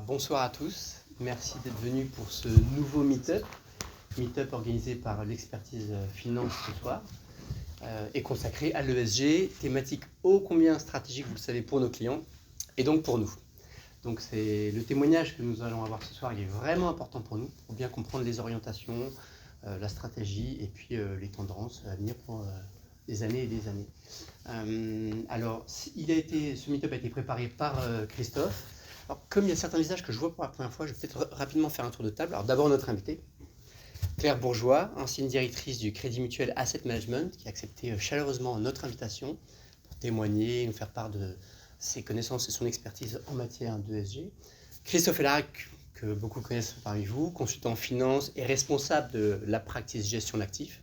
Bonsoir à tous, merci d'être venus pour ce nouveau meet-up organisé par l'expertise finance ce soir et consacré à l'ESG, thématique ô combien stratégique, vous le savez, pour nos clients et donc pour nous. Donc c'est le témoignage que nous allons avoir ce soir, il est vraiment important pour nous, pour bien comprendre les orientations, la stratégie et puis les tendances à venir pour des années et des années. Ce meet-up a été préparé par Christophe. Alors, comme il y a certains visages que je vois pour la première fois, je vais peut-être rapidement faire un tour de table. Alors d'abord notre invitée, Claire Bourgeois, ancienne directrice du Crédit Mutuel Asset Management, qui a accepté chaleureusement notre invitation pour témoigner, nous faire part de ses connaissances et son expertise en matière d'ESG. Christophe Ellarac, que beaucoup connaissent parmi vous, consultant en finance et responsable de la practice gestion d'actifs.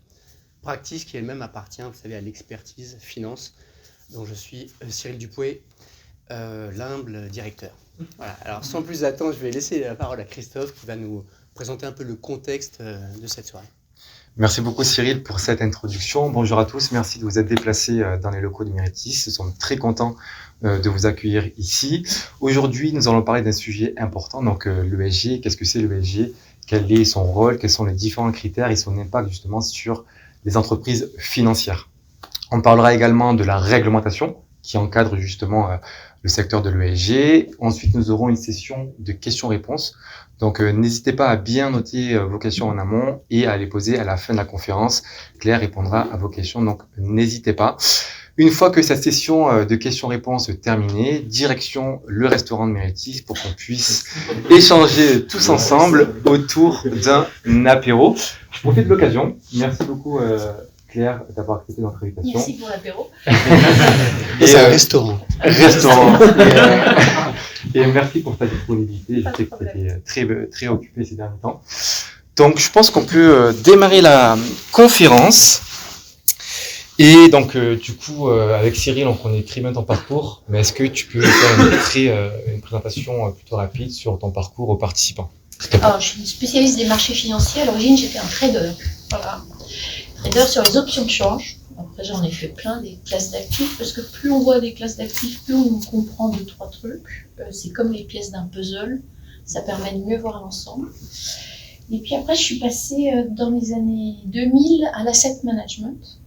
Practice qui elle-même appartient, vous savez, à l'expertise finance, dont je suis Cyril Dupouet, l'humble directeur. Voilà. Alors sans plus attendre, je vais laisser la parole à Christophe qui va nous présenter un peu le contexte de cette soirée. Merci beaucoup Cyril pour cette introduction. Bonjour à tous, merci de vous être déplacés dans les locaux de Meritis. Nous sommes très contents de vous accueillir ici. Aujourd'hui, nous allons parler d'un sujet important, donc l'ESG. Qu'est-ce que c'est l'ESG? Quel est son rôle? Quels sont les différents critères et son impact justement sur les entreprises financières? On parlera également de la réglementation qui encadre justement le secteur de l'ESG. Ensuite, nous aurons une session de questions-réponses. Donc, n'hésitez pas à bien noter vos questions en amont et à les poser à la fin de la conférence. Claire répondra à vos questions, donc n'hésitez pas. Une fois que cette session de questions-réponses est terminée, direction le restaurant de Meritis pour qu'on puisse échanger tous ensemble autour d'un apéro. Je profite de l'occasion. Merci beaucoup Claire d'avoir accepté notre invitation. Merci pour l'apéro. C'est un restaurant. Et merci pour ta disponibilité. Je sais que tu étais très occupé ces derniers temps. Donc, je pense qu'on peut démarrer la conférence. Et donc, du coup, avec Cyril, on connaît très bien ton parcours. Mais est-ce que tu peux faire une présentation plutôt rapide sur ton parcours aux participants? Alors, je suis spécialiste des marchés financiers. À l'origine, j'étais un trader. Voilà. Trader sur les options de change. Après, j'en ai fait plein des classes d'actifs, parce que plus on voit des classes d'actifs, plus on comprend 2-3 trucs. C'est comme les pièces d'un puzzle, ça permet de mieux voir l'ensemble. Et puis après, je suis passée dans les années 2000 à l'asset management,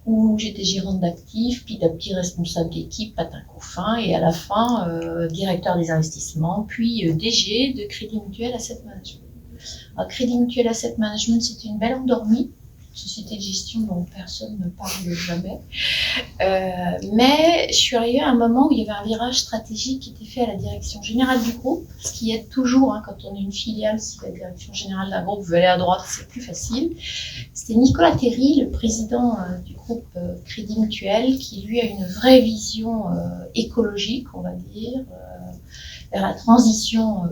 où j'étais gérante d'actifs, puis responsable d'équipe, patin couffin, et à la fin, directeur des investissements, puis DG de Crédit Mutuel Asset Management. Alors, Crédit Mutuel Asset Management, c'était une belle endormie. Société de gestion dont personne ne parle jamais. Mais je suis arrivée à un moment où il y avait un virage stratégique qui était fait à la direction générale du groupe, ce qui aide toujours quand on est une filiale, si la direction générale d'un groupe veut aller à droite, c'est plus facile. C'était Nicolas Terry, le président du groupe Crédit Mutuel, qui lui a une vraie vision écologique, on va dire, vers la transition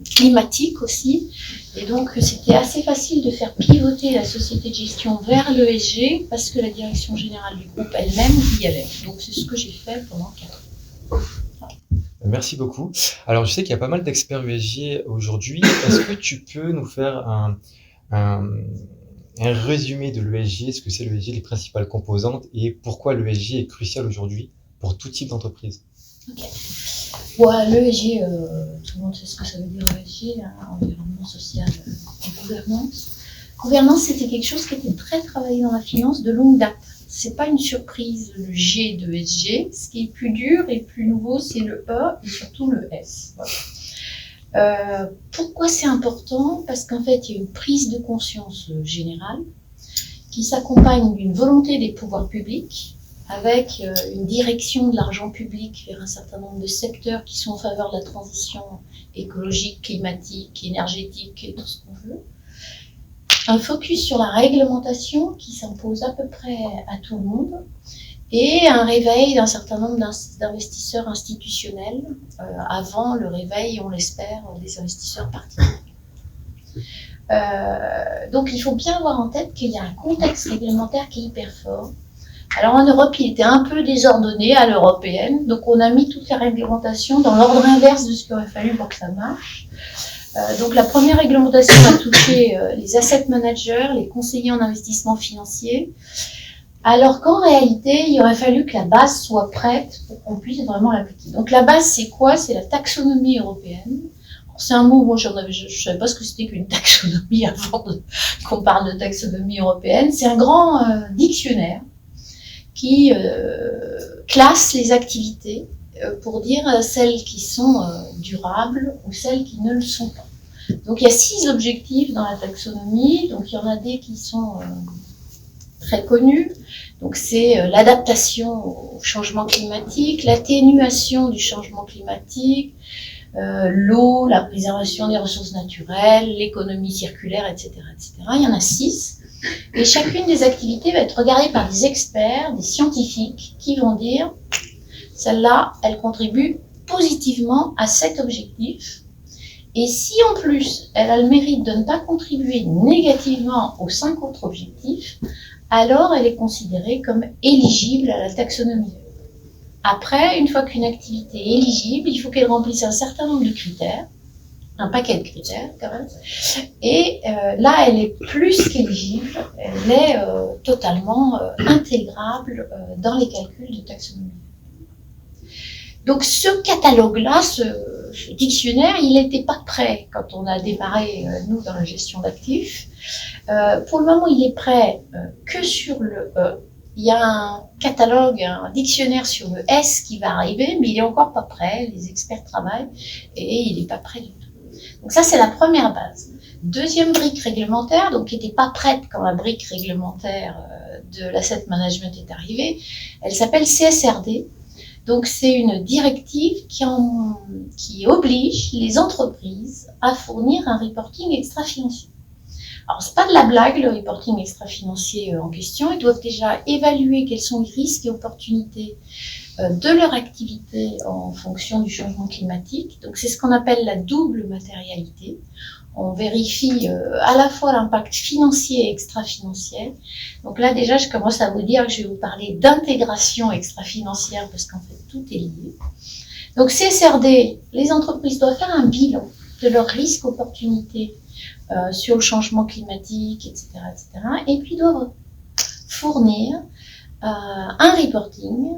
climatique aussi. Et donc, c'était assez facile de faire pivoter la société de gestion vers l'ESG parce que la direction générale du groupe elle-même y allait. Donc, c'est ce que j'ai fait pendant 4 ans. Voilà. Merci beaucoup. Alors, je sais qu'il y a pas mal d'experts ESG aujourd'hui. Est-ce que tu peux nous faire un résumé de l'ESG, ce que c'est l'ESG, les principales composantes et pourquoi l'ESG est crucial aujourd'hui pour tout type d'entreprise? Ok. Ouais, l'ESG, tout le monde sait ce que ça veut dire ESG, environnement social et gouvernance. Gouvernance, c'était quelque chose qui était très travaillé dans la finance de longue date. C'est pas une surprise, le G de ESG. Ce qui est plus dur et plus nouveau, c'est le E et surtout le S. Voilà. Pourquoi c'est important? Parce qu'en fait, il y a une prise de conscience générale qui s'accompagne d'une volonté des pouvoirs publics avec une direction de l'argent public vers un certain nombre de secteurs qui sont en faveur de la transition écologique, climatique, énergétique et tout ce qu'on veut. Un focus sur la réglementation qui s'impose à peu près à tout le monde et un réveil d'un certain nombre d'investisseurs institutionnels avant le réveil, on l'espère, des investisseurs particuliers. Donc il faut bien avoir en tête qu'il y a un contexte réglementaire qui est hyper fort. Alors en Europe, il était un peu désordonné à l'européenne, donc on a mis toutes les réglementations dans l'ordre inverse de ce qu'il aurait fallu pour que ça marche. Donc la première réglementation a touché les asset managers, les conseillers en investissement financier, Alors qu'en réalité, il aurait fallu que la base soit prête pour qu'on puisse vraiment l'appliquer. Donc la base, c'est quoi? C'est la taxonomie européenne. C'est un mot, moi je savais pas ce que c'était qu'une taxonomie avant qu'on parle de taxonomie européenne. C'est un grand dictionnaire qui classe les activités pour dire celles qui sont durables ou celles qui ne le sont pas. Donc il y a 6 objectifs dans la taxonomie, donc il y en a des qui sont très connus. Donc c'est l'adaptation au changement climatique, l'atténuation du changement climatique, l'eau, la préservation des ressources naturelles, l'économie circulaire, etc., etc. Il y en a 6. Et chacune des activités va être regardée par des experts, des scientifiques, qui vont dire, celle-là, elle contribue positivement à cet objectif. Et si en plus, elle a le mérite de ne pas contribuer négativement aux 5 autres objectifs, alors elle est considérée comme éligible à la taxonomie. Après, une fois qu'une activité est éligible, il faut qu'elle remplisse un certain nombre de critères, un paquet de critères quand même, et là elle est plus qu'éligible, elle est totalement intégrable dans les calculs de taxonomie. Donc ce catalogue-là, ce dictionnaire, il n'était pas prêt quand on a démarré, nous, dans la gestion d'actifs. Pour le moment, il est prêt que sur le E. Il y a un catalogue, un dictionnaire sur le S qui va arriver, mais il n'est encore pas prêt. Les experts travaillent et il n'est pas prêt du tout. Donc ça, c'est la première base. Deuxième brique réglementaire, donc qui n'était pas prête quand la brique réglementaire de l'asset management est arrivée, elle s'appelle CSRD. Donc c'est une directive qui oblige les entreprises à fournir un reporting extra-financier. Alors c'est pas de la blague, le reporting extra-financier en question. Ils doivent déjà évaluer quels sont les risques et opportunités de leur activité en fonction du changement climatique. Donc c'est ce qu'on appelle la double matérialité. On vérifie à la fois l'impact financier et extra-financier. Donc là déjà je commence à vous dire que je vais vous parler d'intégration extra-financière parce qu'en fait tout est lié. Donc CSRD, les entreprises doivent faire un bilan de leurs risques, opportunités sur le changement climatique, etc., etc. Et puis doivent fournir un reporting.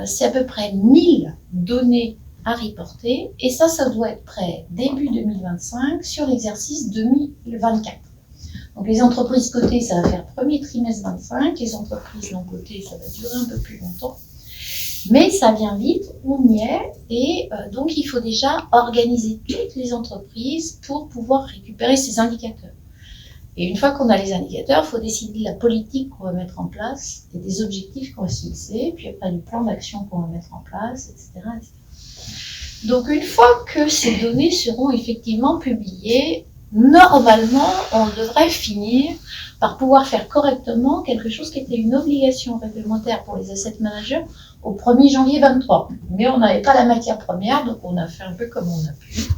C'est à peu près 1000 données à reporter, et ça doit être prêt début 2025 sur l'exercice 2024. Donc les entreprises cotées, ça va faire premier trimestre 25, les entreprises non cotées, ça va durer un peu plus longtemps. Mais ça vient vite, on y est, et donc il faut déjà organiser toutes les entreprises pour pouvoir récupérer ces indicateurs. Et une fois qu'on a les indicateurs, il faut décider de la politique qu'on va mettre en place, et des objectifs qu'on va se fixer, puis après du plan d'action qu'on va mettre en place, etc., etc. Donc une fois que ces données seront effectivement publiées, normalement, on devrait finir par pouvoir faire correctement quelque chose qui était une obligation réglementaire pour les asset managers au 1er janvier 2023. Mais on n'avait pas la matière première, donc on a fait un peu comme on a pu.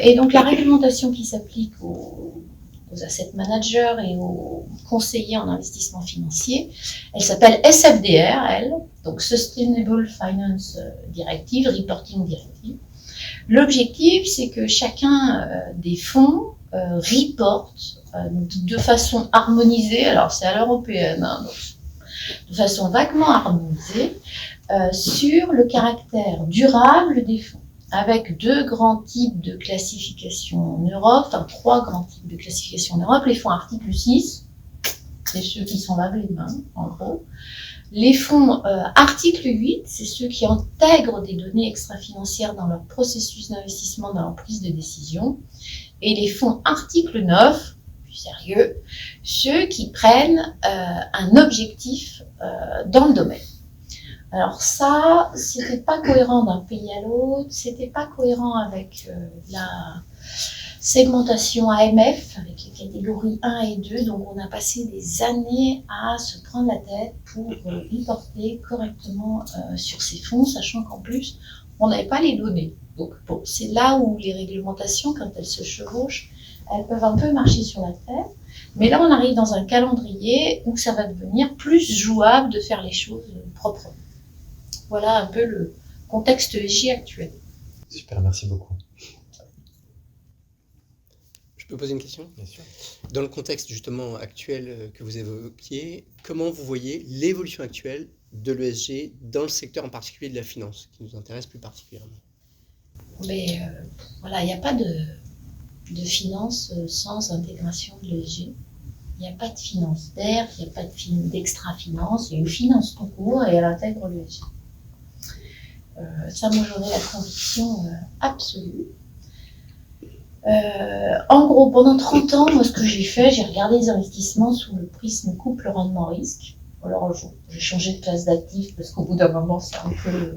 Et donc la réglementation qui s'applique aux asset managers et aux conseillers en investissement financier, elle s'appelle SFDR, elle, donc Sustainable Finance Directive, Reporting Directive. L'objectif, c'est que chacun des fonds reporte de façon harmonisée, alors c'est à l'européenne, hein, donc, de façon vaguement harmonisée, sur le caractère durable des fonds, avec 2 grands types de classification en Europe, enfin 3 grands types de classification en Europe. Les fonds article 6, c'est ceux qui sont lavés les mains, en gros. Les fonds article 8, c'est ceux qui intègrent des données extra-financières dans leur processus d'investissement, dans leur prise de décision. Et les fonds article 9, plus sérieux, ceux qui prennent un objectif dans le domaine. Alors ça, c'était pas cohérent d'un pays à l'autre, c'était pas cohérent avec la segmentation AMF, avec les catégories 1 et 2, donc on a passé des années à se prendre la tête pour reporter correctement sur ces fonds, sachant qu'en plus, on n'avait pas les données. Donc bon, c'est là où les réglementations, quand elles se chevauchent, elles peuvent un peu marcher sur la tête. Mais là, on arrive dans un calendrier où ça va devenir plus jouable de faire les choses proprement. Voilà un peu le contexte ESG actuel. Super, merci beaucoup. Je peux poser une question? Bien sûr. Dans le contexte justement actuel que vous évoquiez, comment vous voyez l'évolution actuelle de l'ESG dans le secteur en particulier de la finance, qui nous intéresse plus particulièrement? Mais voilà, il n'y a pas de finance sans intégration de l'ESG. Il n'y a pas de finance d'air, il n'y a pas d'extra-finance, il y a une finance tout court et elle intègre l'ESG. Ça, moi, j'en ai la conviction absolue. En gros, pendant 30 ans, moi, ce que j'ai fait, j'ai regardé les investissements sous le prisme couple rendement-risque. Alors, j'ai changé de classe d'actifs parce qu'au bout d'un moment, c'est un peu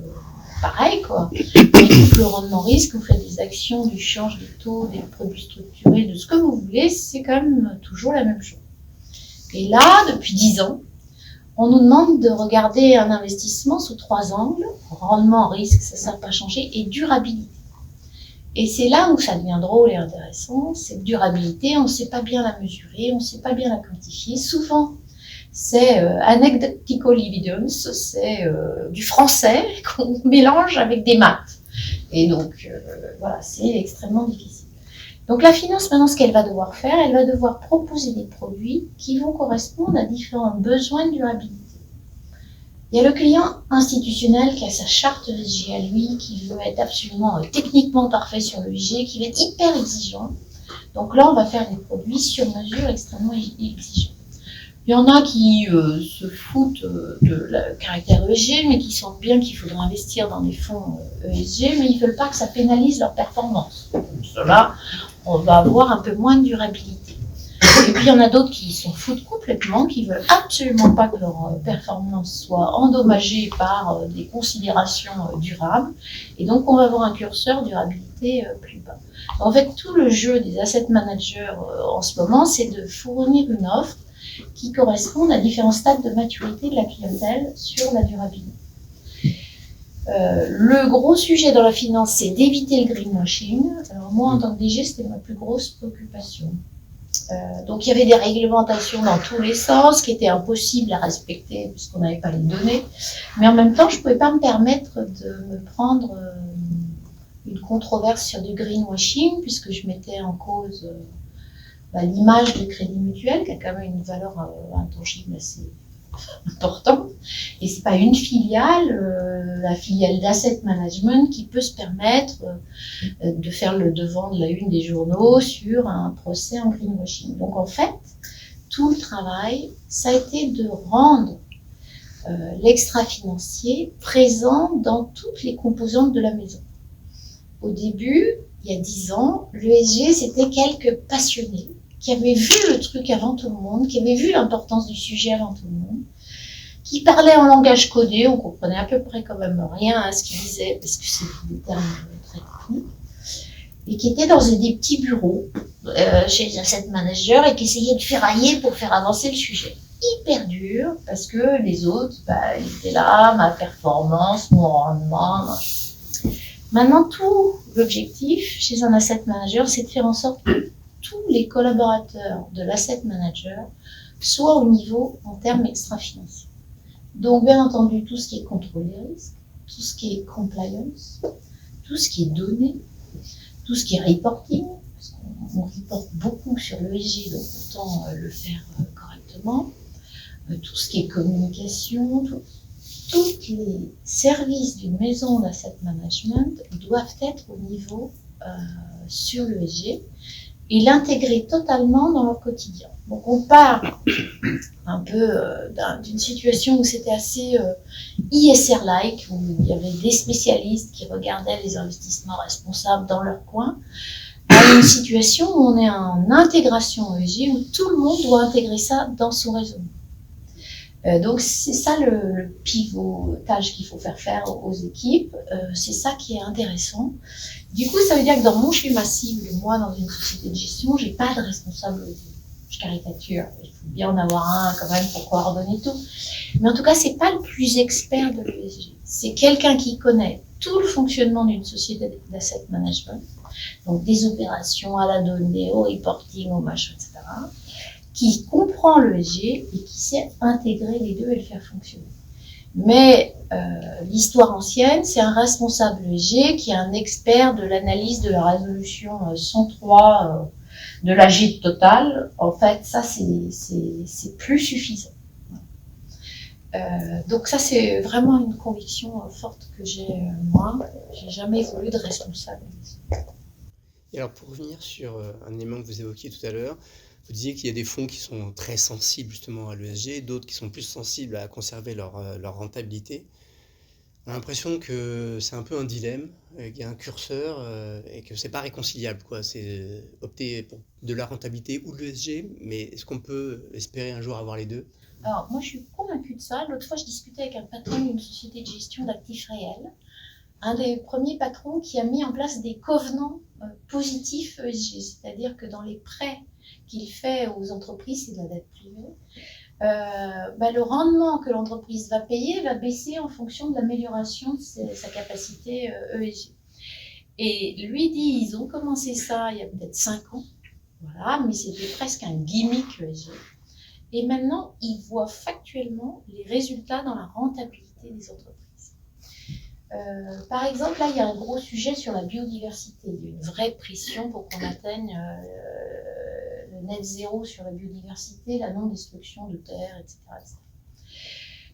pareil, quoi. Mais couple rendement-risque, vous faites des actions, du change, des taux, des produits structurés, de ce que vous voulez, c'est quand même toujours la même chose. Et là, depuis 10 ans, on nous demande de regarder un investissement sous 3 angles, rendement, risque, ça n'a pas changé, et durabilité. Et c'est là où ça devient drôle et intéressant, c'est que durabilité, on ne sait pas bien la mesurer, on ne sait pas bien la quantifier. Souvent, c'est anecdotal evidence, c'est du français qu'on mélange avec des maths. Et donc, voilà, c'est extrêmement difficile. Donc la finance, maintenant, ce qu'elle va devoir faire, elle va devoir proposer des produits qui vont correspondre à différents besoins de durabilité. Il y a le client institutionnel qui a sa charte ESG à lui, qui veut être absolument techniquement parfait sur l'ESG, qui va être hyper exigeant. Donc là, on va faire des produits sur mesure extrêmement exigeants. Il y en a qui se foutent de le caractère ESG, mais qui sentent bien qu'il faudra investir dans des fonds ESG, mais ils ne veulent pas que ça pénalise leur performance. Donc cela, on va avoir un peu moins de durabilité. Et puis il y en a d'autres qui s'en foutent complètement, qui veulent absolument pas que leur performance soit endommagée par des considérations durables. Et donc on va avoir un curseur durabilité plus bas. En fait, tout le jeu des asset managers en ce moment, c'est de fournir une offre qui corresponde à différents stades de maturité de la clientèle sur la durabilité. Le gros sujet dans la finance, c'est d'éviter le greenwashing. Alors moi, en tant que DG, c'était ma plus grosse préoccupation. Donc il y avait des réglementations dans tous les sens qui étaient impossibles à respecter puisqu'on n'avait pas les données. Mais en même temps, je ne pouvais pas me permettre de me prendre une controverse sur du greenwashing puisque je mettais en cause l'image du Crédit Mutuel qui a quand même une valeur intangible assez importante. Et c'est pas une filiale, la filiale d'asset management qui peut se permettre de faire le devant de la une des journaux sur un procès en greenwashing. Donc en fait, tout le travail, ça a été de rendre l'extra-financier présent dans toutes les composantes de la maison. Au début, il y a 10 ans, l'ESG, c'était quelques passionnés qui avaient vu le truc avant tout le monde, qui avaient vu l'importance du sujet avant tout le monde, qui parlaient en langage codé, on comprenait à peu près quand même rien à ce qu'ils disaient, parce que c'est des termes très techniques, et qui étaient dans des petits bureaux chez les asset managers et qui essayaient de ferrailler pour faire avancer le sujet. Hyper dur, parce que les autres, ils étaient là, ma performance, mon rendement, Maintenant, tout l'objectif chez un asset manager, c'est de faire en sorte que tous les collaborateurs de l'asset manager soient au niveau en termes extra-financiers. Donc, bien entendu, tout ce qui est contrôle des risques, tout ce qui est compliance, tout ce qui est données, tout ce qui est reporting, parce qu'on reporte beaucoup sur l'ESG, donc autant le faire correctement, tout ce qui est communication, tous les services d'une maison d'asset management doivent être au niveau sur l'ESG et l'intégrer totalement dans leur quotidien. Donc on part un peu d'une situation où c'était assez ISR-like, où il y avait des spécialistes qui regardaient les investissements responsables dans leur coin, à une situation où on est en intégration ESG, où tout le monde doit intégrer ça dans son raisonnement. Donc c'est ça le pivotage qu'il faut faire aux équipes, c'est ça qui est intéressant. Du coup, ça veut dire que dans mon schéma cible, moi, dans une société de gestion, j'ai pas de responsable ESG. Je caricature, il faut bien en avoir un quand même pour coordonner tout. Mais en tout cas, c'est pas le plus expert de l'ESG. C'est quelqu'un qui connaît tout le fonctionnement d'une société d'asset management, donc des opérations à la donnée, au reporting, au machin, etc., qui comprend l'ESG et qui sait intégrer les deux et le faire fonctionner. Mais l'histoire ancienne, c'est un responsable ESG qui est un expert de l'analyse de la résolution 103 de l'AG Total, en fait, ça, c'est plus suffisant. Donc ça, c'est vraiment une conviction forte que j'ai, moi. J'ai jamais voulu de responsable. Et alors, pour revenir sur un élément que vous évoquiez tout à l'heure, vous disiez qu'il y a des fonds qui sont très sensibles justement à l'ESG, d'autres qui sont plus sensibles à conserver leur rentabilité. On a l'impression que c'est un peu un dilemme, qu'il y a un curseur et que c'est pas réconciliable, quoi. C'est opter pour de la rentabilité ou de l'ESG, mais est-ce qu'on peut espérer un jour avoir les deux? Alors, moi, je suis convaincue de ça. L'autre fois, je discutais avec un patron d'une société de gestion d'actifs réels, un des premiers patrons qui a mis en place des covenants positifs ESG, c'est-à-dire que dans les prêts qu'il fait aux entreprises, c'est de la dette privée, le rendement que l'entreprise va payer va baisser en fonction de l'amélioration de sa capacité ESG. Et lui dit, ils ont commencé ça il y a peut-être 5 ans, voilà, mais c'était presque un gimmick ESG. Et maintenant, ils voient factuellement les résultats dans la rentabilité des entreprises. Par exemple, là, il y a un gros sujet sur la biodiversité. Il y a une vraie pression pour qu'on atteigne le net zéro sur la biodiversité, la non-destruction de terre, etc. etc.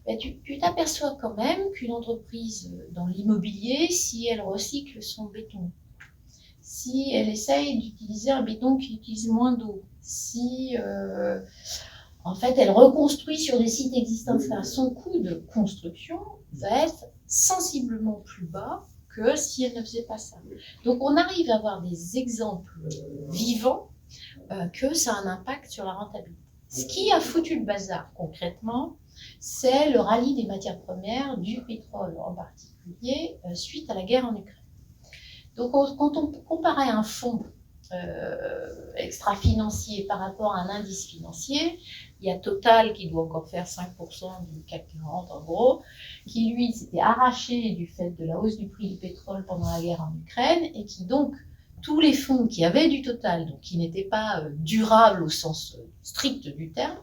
Mais tu t'aperçois quand même qu'une entreprise dans l'immobilier, si elle recycle son béton, si elle essaye d'utiliser un béton qui utilise moins d'eau, si en fait elle reconstruit sur des sites existants, etc., son coût de construction va être sensiblement plus bas que si elle ne faisait pas ça. Donc on arrive à avoir des exemples vivants que ça a un impact sur la rentabilité. Ce qui a foutu le bazar concrètement, c'est le rallye des matières premières, du pétrole en particulier, suite à la guerre en Ukraine. Donc quand on comparait un fonds extra-financier par rapport à un indice financier, il y a Total qui doit encore faire 5% du CAC 40 en gros, qui lui s'était arraché du fait de la hausse du prix du pétrole pendant la guerre en Ukraine et qui donc, tous les fonds qui avaient du Total, donc qui n'étaient pas durables au sens strict du terme,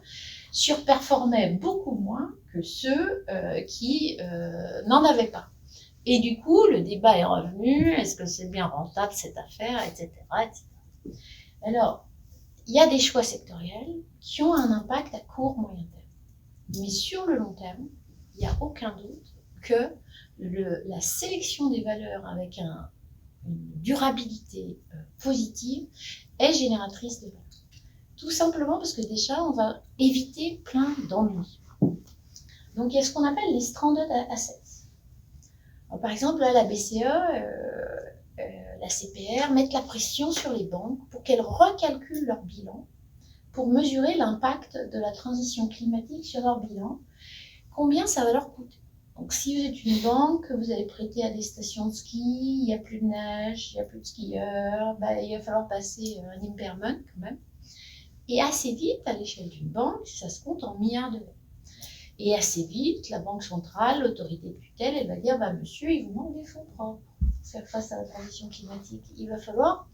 surperformaient beaucoup moins que ceux qui n'en avaient pas. Et du coup, le débat est revenu, est-ce que c'est bien rentable cette affaire, etc., etc. Alors, il y a des choix sectoriels qui ont un impact à court, moyen terme. Mais sur le long terme, il n'y a aucun doute que la sélection des valeurs avec une durabilité positive est génératrice de valeur. Tout simplement parce que déjà, on va éviter plein d'ennuis. Donc, il y a ce qu'on appelle les stranded assets. Alors, par exemple, là, la BCE, la CPR mettent la pression sur les banques pour qu'elles recalculent leur bilan pour mesurer l'impact de la transition climatique sur leur bilan, combien ça va leur coûter. Donc si vous êtes une banque, vous allez prêter à des stations de ski, il n'y a plus de neige, il n'y a plus de skieurs, il va falloir passer un impairment quand même. Et assez vite, à l'échelle d'une banque, ça se compte en milliards d'euros. Et assez vite, la banque centrale, l'autorité de tutelle, elle va dire, monsieur, il vous manque des fonds propres pour faire face à la transition climatique. Il va falloir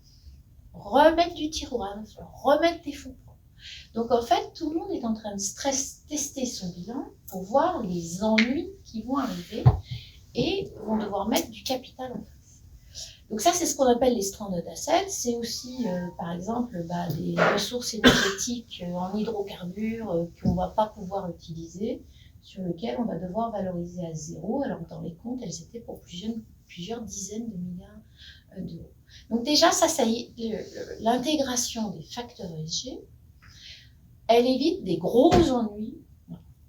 remettre du tiroir, il va falloir remettre des fonds propres. Donc en fait, tout le monde est en train de tester son bilan pour voir les ennuis qui vont arriver et vont devoir mettre du capital en face. Donc ça, c'est ce qu'on appelle les stranded assets. C'est aussi, par exemple, des ressources énergétiques en hydrocarbures qu'on ne va pas pouvoir utiliser, sur lesquelles on va devoir valoriser à zéro, alors que dans les comptes, elles étaient pour plusieurs dizaines de milliards d'euros. Donc déjà, ça y est, l'intégration des facteurs ESG, elle évite des gros ennuis.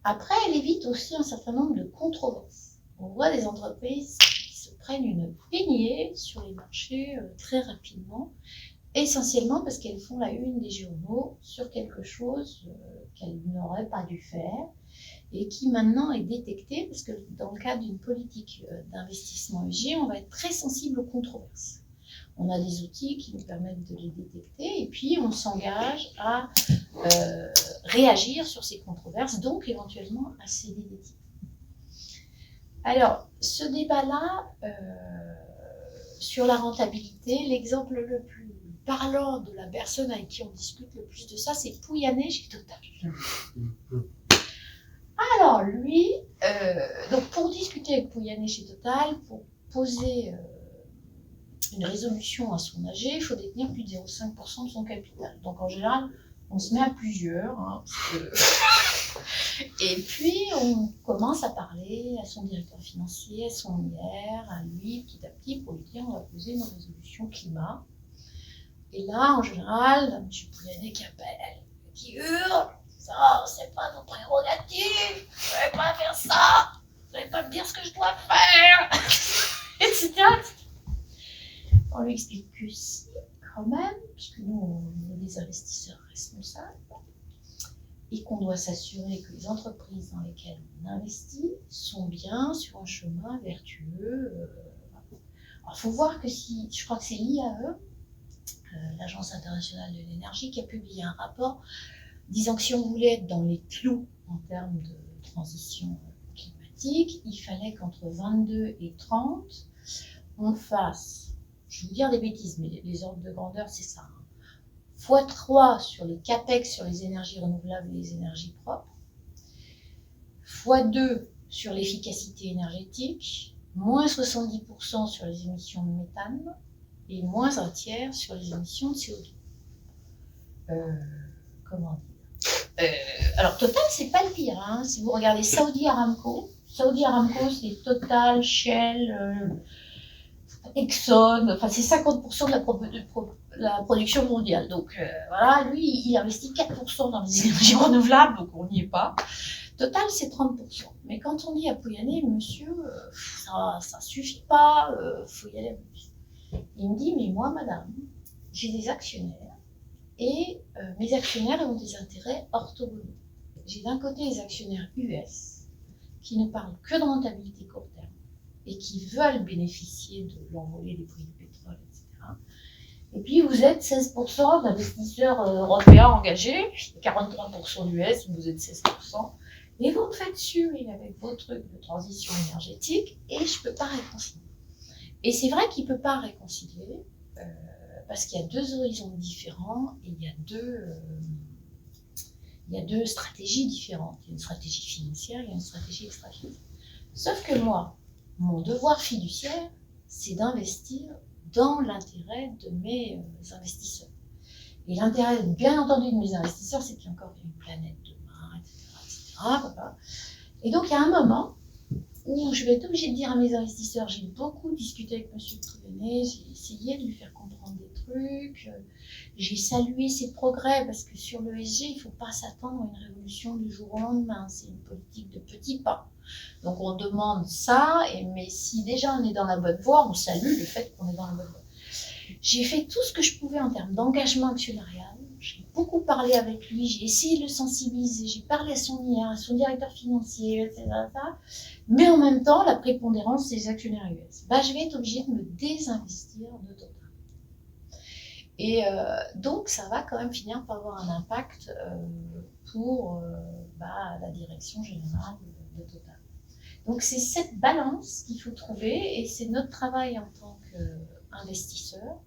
Après, elle évite aussi un certain nombre de controverses. On voit des entreprises qui se prennent une peignée sur les marchés très rapidement, essentiellement parce qu'elles font la une des journaux sur quelque chose qu'elles n'auraient pas dû faire et qui maintenant est détecté parce que dans le cadre d'une politique d'investissement ESG, on va être très sensible aux controverses. On a des outils qui nous permettent de les détecter et puis on s'engage à réagir sur ces controverses, donc éventuellement à céder des titres. Alors, ce débat-là, sur la rentabilité, l'exemple le plus parlant de la personne avec qui on discute le plus de ça, c'est Pouyanné chez Total. Alors lui, donc pour discuter avec Pouyanné chez Total, pour poser une résolution à son AG, il faut détenir plus de 0,5% de son capital. Donc en général, on se met à plusieurs. Hein, et puis on commence à parler à son directeur financier, à son IR, à lui, petit à petit, pour lui dire on va poser une résolution climat. Et là, en général, M. Pouyanné qui appelle, qui hurle, ça, c'est pas nos prérogatives, vous n'allez pas faire ça, vous n'allez pas me dire ce que je dois faire, etc. On lui explique que si, quand même, puisque nous, on est des investisseurs responsables, et qu'on doit s'assurer que les entreprises dans lesquelles on investit sont bien sur un chemin vertueux. Alors, il faut voir que si, je crois que c'est l'IAE, l'Agence internationale de l'énergie, qui a publié un rapport disant que si on voulait être dans les clous en termes de transition climatique, il fallait qu'entre 22 et 30, on fasse, je vais vous dire des bêtises, mais les ordres de grandeur, c'est ça, x3 sur les capex sur les énergies renouvelables et les énergies propres, x2 sur l'efficacité énergétique, moins 70% sur les émissions de méthane et moins un tiers sur les émissions de CO2. Comment dire alors Total, c'est pas le pire. Hein. Si vous regardez Saudi Aramco, c'est Total, Shell, Exxon, enfin c'est 50% de la production mondiale. Donc voilà, lui, il investit 4% dans les énergies renouvelables, donc on n'y est pas. Total, c'est 30%. Mais quand on dit à Pouyanné, monsieur, ça suffit pas, faut y aller plus. Il me dit, mais moi, madame, j'ai des actionnaires et mes actionnaires ont des intérêts orthogonaux. J'ai d'un côté les actionnaires US qui ne parlent que de rentabilité court terme et qui veulent bénéficier de l'envolée des prix du pétrole, etc. Et puis vous êtes 16% d'investisseurs européens engagés, 43% d'US, vous êtes 16%, et vous me faites suer avec vos trucs de transition énergétique et je ne peux pas réconcilier. Et c'est vrai qu'il ne peut pas réconcilier parce qu'il y a deux horizons différents et il y a deux stratégies différentes. Il y a une stratégie financière, il y a une stratégie extra-financière. Sauf que moi, mon devoir fiduciaire, c'est d'investir dans l'intérêt de mes investisseurs. Et l'intérêt, bien entendu, de mes investisseurs, c'est qu'il y a encore une planète demain, etc. Voilà. Et donc, il y a un moment où je vais être obligée de dire à mes investisseurs, j'ai beaucoup discuté avec M. Pouyanné, j'ai essayé de lui faire comprendre des trucs, j'ai salué ses progrès, parce que sur l'ESG, il ne faut pas s'attendre à une révolution du jour au lendemain, c'est une politique de petits pas. Donc on demande ça, mais si déjà on est dans la bonne voie, on salue le fait qu'on est dans la bonne voie. J'ai fait tout ce que je pouvais en termes d'engagement actionnarial, j'ai beaucoup parlé avec lui, j'ai essayé de le sensibiliser, j'ai parlé à son IR, à son directeur financier, etc. Mais en même temps, la prépondérance des actionnaires US. Je vais être obligée de me désinvestir de Total. Et donc, ça va quand même finir par avoir un impact pour la direction générale de Total. Donc, c'est cette balance qu'il faut trouver et c'est notre travail en tant qu'investisseur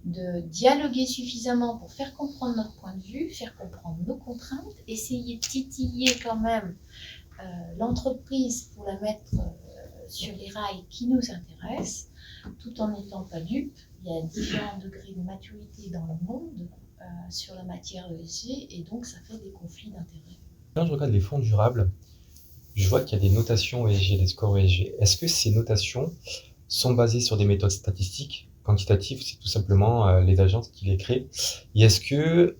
de dialoguer suffisamment pour faire comprendre notre point de vue, faire comprendre nos contraintes, essayer de titiller quand même l'entreprise pour la mettre sur les rails qui nous intéressent, tout en n'étant pas dupe. Il y a différents degrés de maturité dans le monde sur la matière ESG et donc ça fait des conflits d'intérêts. Quand je regarde les fonds durables, je vois qu'il y a des notations ESG, des scores ESG. Est-ce que ces notations sont basées sur des méthodes statistiques, quantitatives, c'est tout simplement les agences qui les créent? Et est-ce que,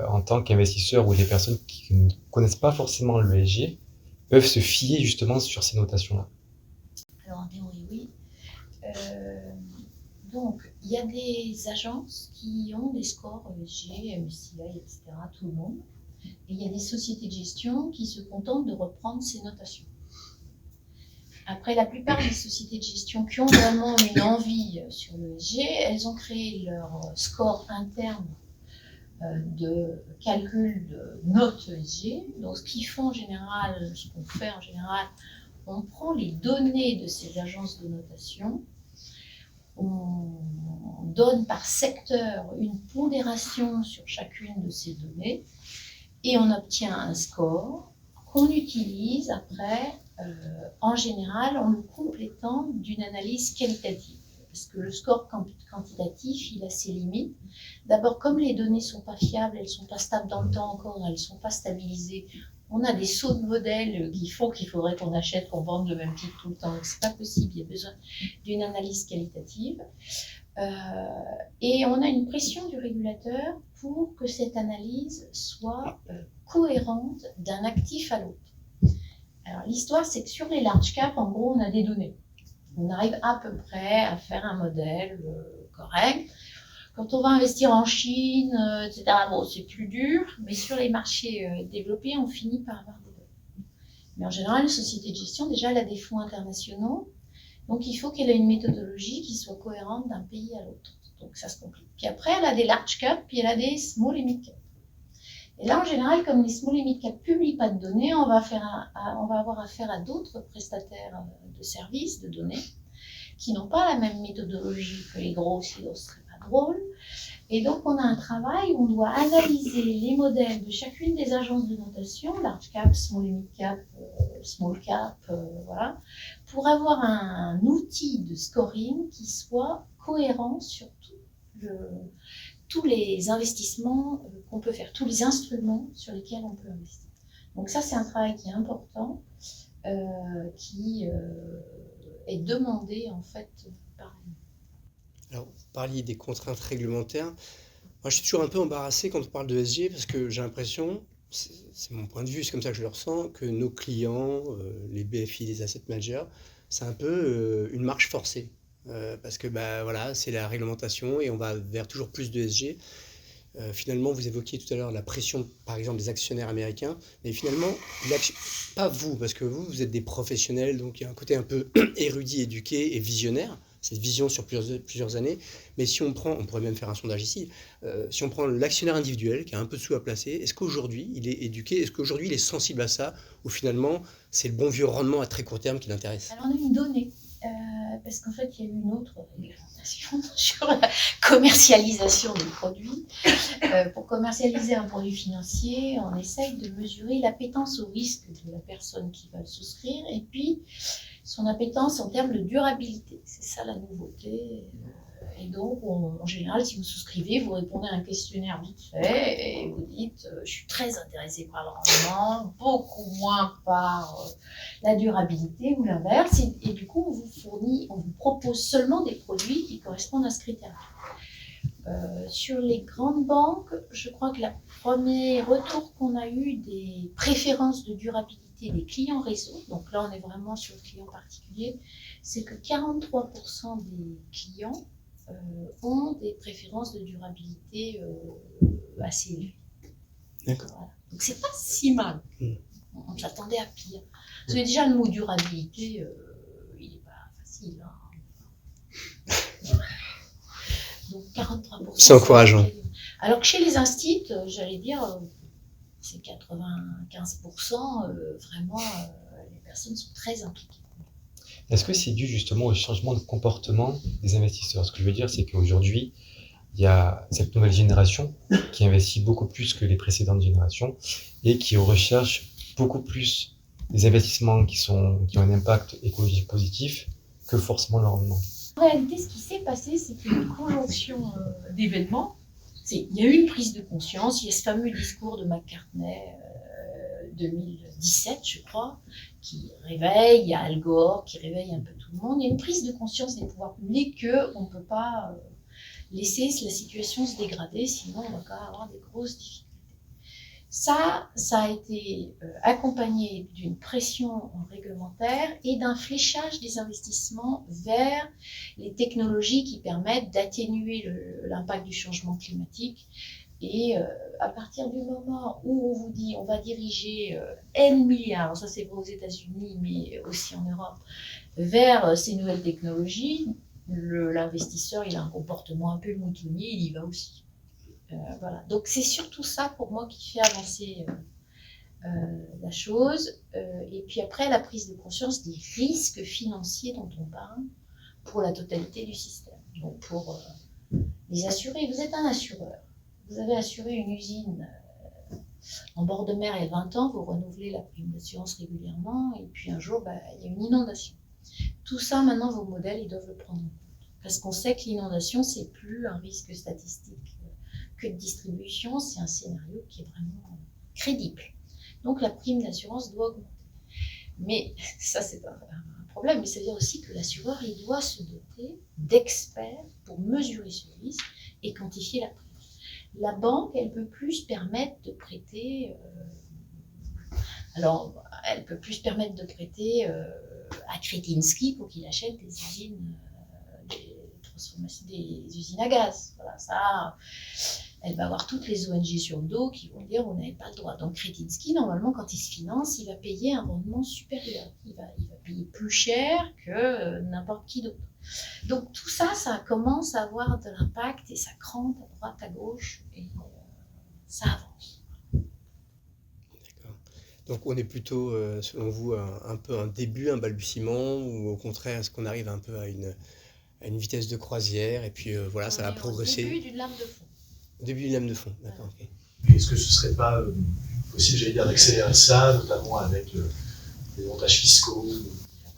en tant qu'investisseur ou des personnes qui ne connaissent pas forcément l'ESG, peuvent se fier justement sur ces notations-là? Alors en théorie, oui. Donc, il y a des agences qui ont des scores ESG, MSCI, etc., tout le monde. Et il y a des sociétés de gestion qui se contentent de reprendre ces notations. Après, la plupart des sociétés de gestion qui ont vraiment une envie sur l'ESG, elles ont créé leur score interne de calcul de notes ESG. Donc, ce qu'ils font en général, ce qu'on fait en général, on prend les données de ces agences de notation, on donne par secteur une pondération sur chacune de ces données et on obtient un score qu'on utilise après, en général, en le complétant d'une analyse qualitative. parce que le score quantitatif, il a ses limites. D'abord, comme les données sont pas fiables, elles sont pas stables dans le temps encore, elles sont pas stabilisées, on a des sauts de modèles qui font qu'il faudrait qu'on achète, qu'on vende le même titre tout le temps. C'est pas possible, il y a besoin d'une analyse qualitative. Et on a une pression du régulateur pour que cette analyse soit cohérente d'un actif à l'autre. Alors l'histoire, c'est que sur les large caps, en gros, on a des données. On arrive à peu près à faire un modèle correct. Quand on va investir en Chine, etc., bon, c'est plus dur, mais sur les marchés développés, on finit par avoir des données. Mais en général, une société de gestion, déjà, elle a des fonds internationaux, donc il faut qu'elle ait une méthodologie qui soit cohérente d'un pays à l'autre. Donc ça se complique. Puis après, elle a des large caps, puis elle a des small et mid caps. Et là, en général, comme les small et mid caps ne publient pas de données, on va avoir affaire à d'autres prestataires de services, de données, qui n'ont pas la même méthodologie que les gros, sinon ce serait pas drôle. Et donc, on a un travail où on doit analyser les modèles de chacune des agences de notation, large cap, small et mid cap, small cap, voilà, pour avoir un outil de scoring qui soit cohérent sur tous les investissements qu'on peut faire, tous les instruments sur lesquels on peut investir. Donc ça, c'est un travail qui est important, qui est demandé en fait par Alors, vous parliez des contraintes réglementaires. Moi, je suis toujours un peu embarrassé quand on parle de ESG parce que j'ai l'impression, c'est mon point de vue, c'est comme ça que je le ressens, que nos clients, les BFI, les asset managers, c'est un peu une marche forcée. Parce que bah, voilà, c'est la réglementation et on va vers toujours plus de ESG. Finalement, vous évoquiez tout à l'heure la pression, par exemple, des actionnaires américains, mais finalement, pas vous, parce que vous êtes des professionnels, donc il y a un côté un peu érudit, éduqué et visionnaire, cette vision sur plusieurs années. Mais si on pourrait même faire un sondage ici, si on prend l'actionnaire individuel qui a un peu de sous à placer, est-ce qu'aujourd'hui il est éduqué, est-ce qu'aujourd'hui il est sensible à ça, ou finalement c'est le bon vieux rendement à très court terme qui l'intéresse? Alors on a une donnée, parce qu'en fait il y a eu une autre réglementation sur la commercialisation des produits. Pour commercialiser un produit financier, on essaye de mesurer l'appétence au risque de la personne qui va le souscrire et puis son appétence en termes de durabilité. C'est ça la nouveauté. Et donc, en général, si vous souscrivez, vous répondez à un questionnaire vite fait et vous dites je suis très intéressé par le rendement, beaucoup moins par la durabilité ou l'inverse. Et du coup, on vous propose seulement des produits qui correspondent à ce critère. Sur les grandes banques, je crois que le premier retour qu'on a eu des préférences de durabilité des clients réseau, donc là on est vraiment sur le client particulier, c'est que 43% des clients ont des préférences de durabilité assez élevées. D'accord. Voilà. Donc c'est pas si mal. On s'attendait à pire. Parce que déjà le mot durabilité, il n'est pas facile. Donc 43%. C'est encourageant. Alors que chez les instituts, j'allais dire, c'est 95%, vraiment, les personnes sont très impliquées. Est-ce que c'est dû justement au changement de comportement des investisseurs? Ce que je veux dire, c'est qu'aujourd'hui, il y a cette nouvelle génération qui investit beaucoup plus que les précédentes générations et qui recherche beaucoup plus des investissements qui ont un impact écologique positif que forcément le rendement. En réalité, ce qui s'est passé, c'est qu'il y a une conjonction d'événements. Il y a eu une prise de conscience, il y a ce fameux discours de McCartney 2017, je crois, qui réveille, il y a Al Gore qui réveille un peu tout le monde. Il y a une prise de conscience des pouvoirs publics qu'on ne peut pas laisser la situation se dégrader, sinon on va quand même avoir des grosses difficultés. Ça a été accompagné d'une pression réglementaire et d'un fléchage des investissements vers les technologies qui permettent d'atténuer l'impact du changement climatique. Et à partir du moment où on vous dit on va diriger N milliards, ça c'est vrai aux États-Unis mais aussi en Europe, vers ces nouvelles technologies, l'investisseur il a un comportement un peu moutonnier, il y va aussi. Voilà. Donc c'est surtout ça pour moi qui fait avancer la chose. Et puis après la prise de conscience des risques financiers dont on parle pour la totalité du système. Donc pour les assurés, vous êtes un assureur. Vous avez assuré une usine en bord de mer il y a 20 ans, vous renouvelez la prime d'assurance régulièrement et puis un jour il y a une inondation. Tout ça maintenant vos modèles ils doivent le prendre en compte. Parce qu'on sait que l'inondation, c'est plus un risque statistique que de distribution, c'est un scénario qui est vraiment crédible. Donc la prime d'assurance doit augmenter. Mais ça, c'est un problème, mais ça veut dire aussi que l'assureur, il doit se doter d'experts pour mesurer ce risque et quantifier la prime. La banque, elle peut plus se permettre de prêter... elle peut plus se permettre de prêter à Kretinsky pour qu'il achète des usines, des usines à gaz. Voilà, ça, elle va avoir toutes les ONG sur le dos qui vont dire vous n'avez pas le droit. Donc Kretinsky, normalement, quand il se finance, il va payer un rendement supérieur. Il va payer plus cher que n'importe qui d'autre. Donc tout ça, ça commence à avoir de l'impact et ça crante à droite, à gauche, et ça avance. D'accord. Donc on est plutôt, selon vous, un peu un début, un balbutiement, ou au contraire, est-ce qu'on arrive un peu à une vitesse de croisière, et puis voilà, ça va progresser. Au début d'une lame de fond. Au début d'une lame de fond, d'accord. Voilà. Ok. Est-ce que ce serait pas possible, j'allais dire, d'accélérer ça, notamment avec les montages fiscaux?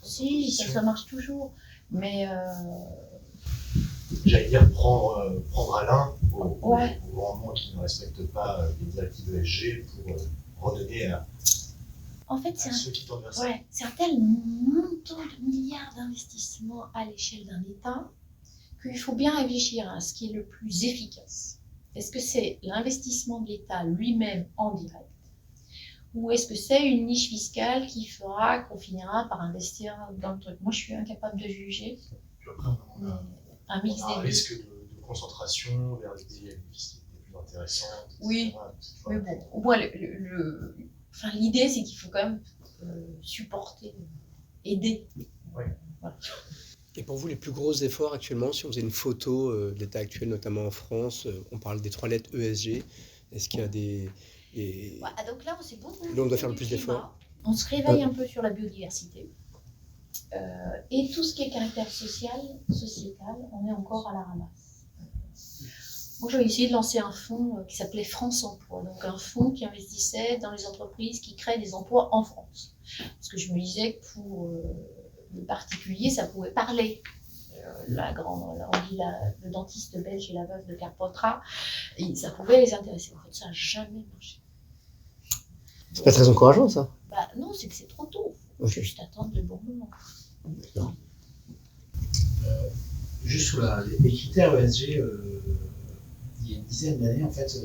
Si, ça marche toujours. Mais j'allais dire prendre à l'un au rendement qui ne respecte pas les directives ESG pour redonner à ceux qui tendent vers ça. Ouais, c'est un tel montant de milliards d'investissements à l'échelle d'un État qu'il faut bien réfléchir à ce qui est le plus efficace. Est-ce que c'est l'investissement de l'État lui-même en direct, ou est-ce que c'est une niche fiscale qui fera qu'on finira par investir dans le truc? Moi, je suis incapable de juger. Puis après, on a un mix un des risque de concentration vers des fiscalités plus intéressantes. Oui, mais bon, au moins, l'idée, c'est qu'il faut quand même supporter, aider. Oui. Voilà. Et pour vous, les plus gros efforts actuellement, si on faisait une photo de l'état actuel, notamment en France, on parle des 3 lettres ESG, est-ce qu'il y a des... Donc là, on s'est beaucoup... Là, on doit faire le plus d'efforts. On se réveille un peu sur la biodiversité. Et tout ce qui est caractère sociétal, on est encore à la ramasse. Moi, j'avais essayé de lancer un fonds qui s'appelait France Emploi, donc un fonds qui investissait dans les entreprises qui créent des emplois en France. Parce que je me disais que pour les particuliers, ça pouvait parler. Le dentiste belge et la veuve de Carpentras, ça pouvait les intéresser. En fait, ça n'a jamais marché. C'est pas très encourageant, ça. Non, c'est que c'est trop tôt. Il faut Okay. juste attendre le bon moment. D'accord. Juste sur les critères ESG, il y a une dizaine d'années, en fait,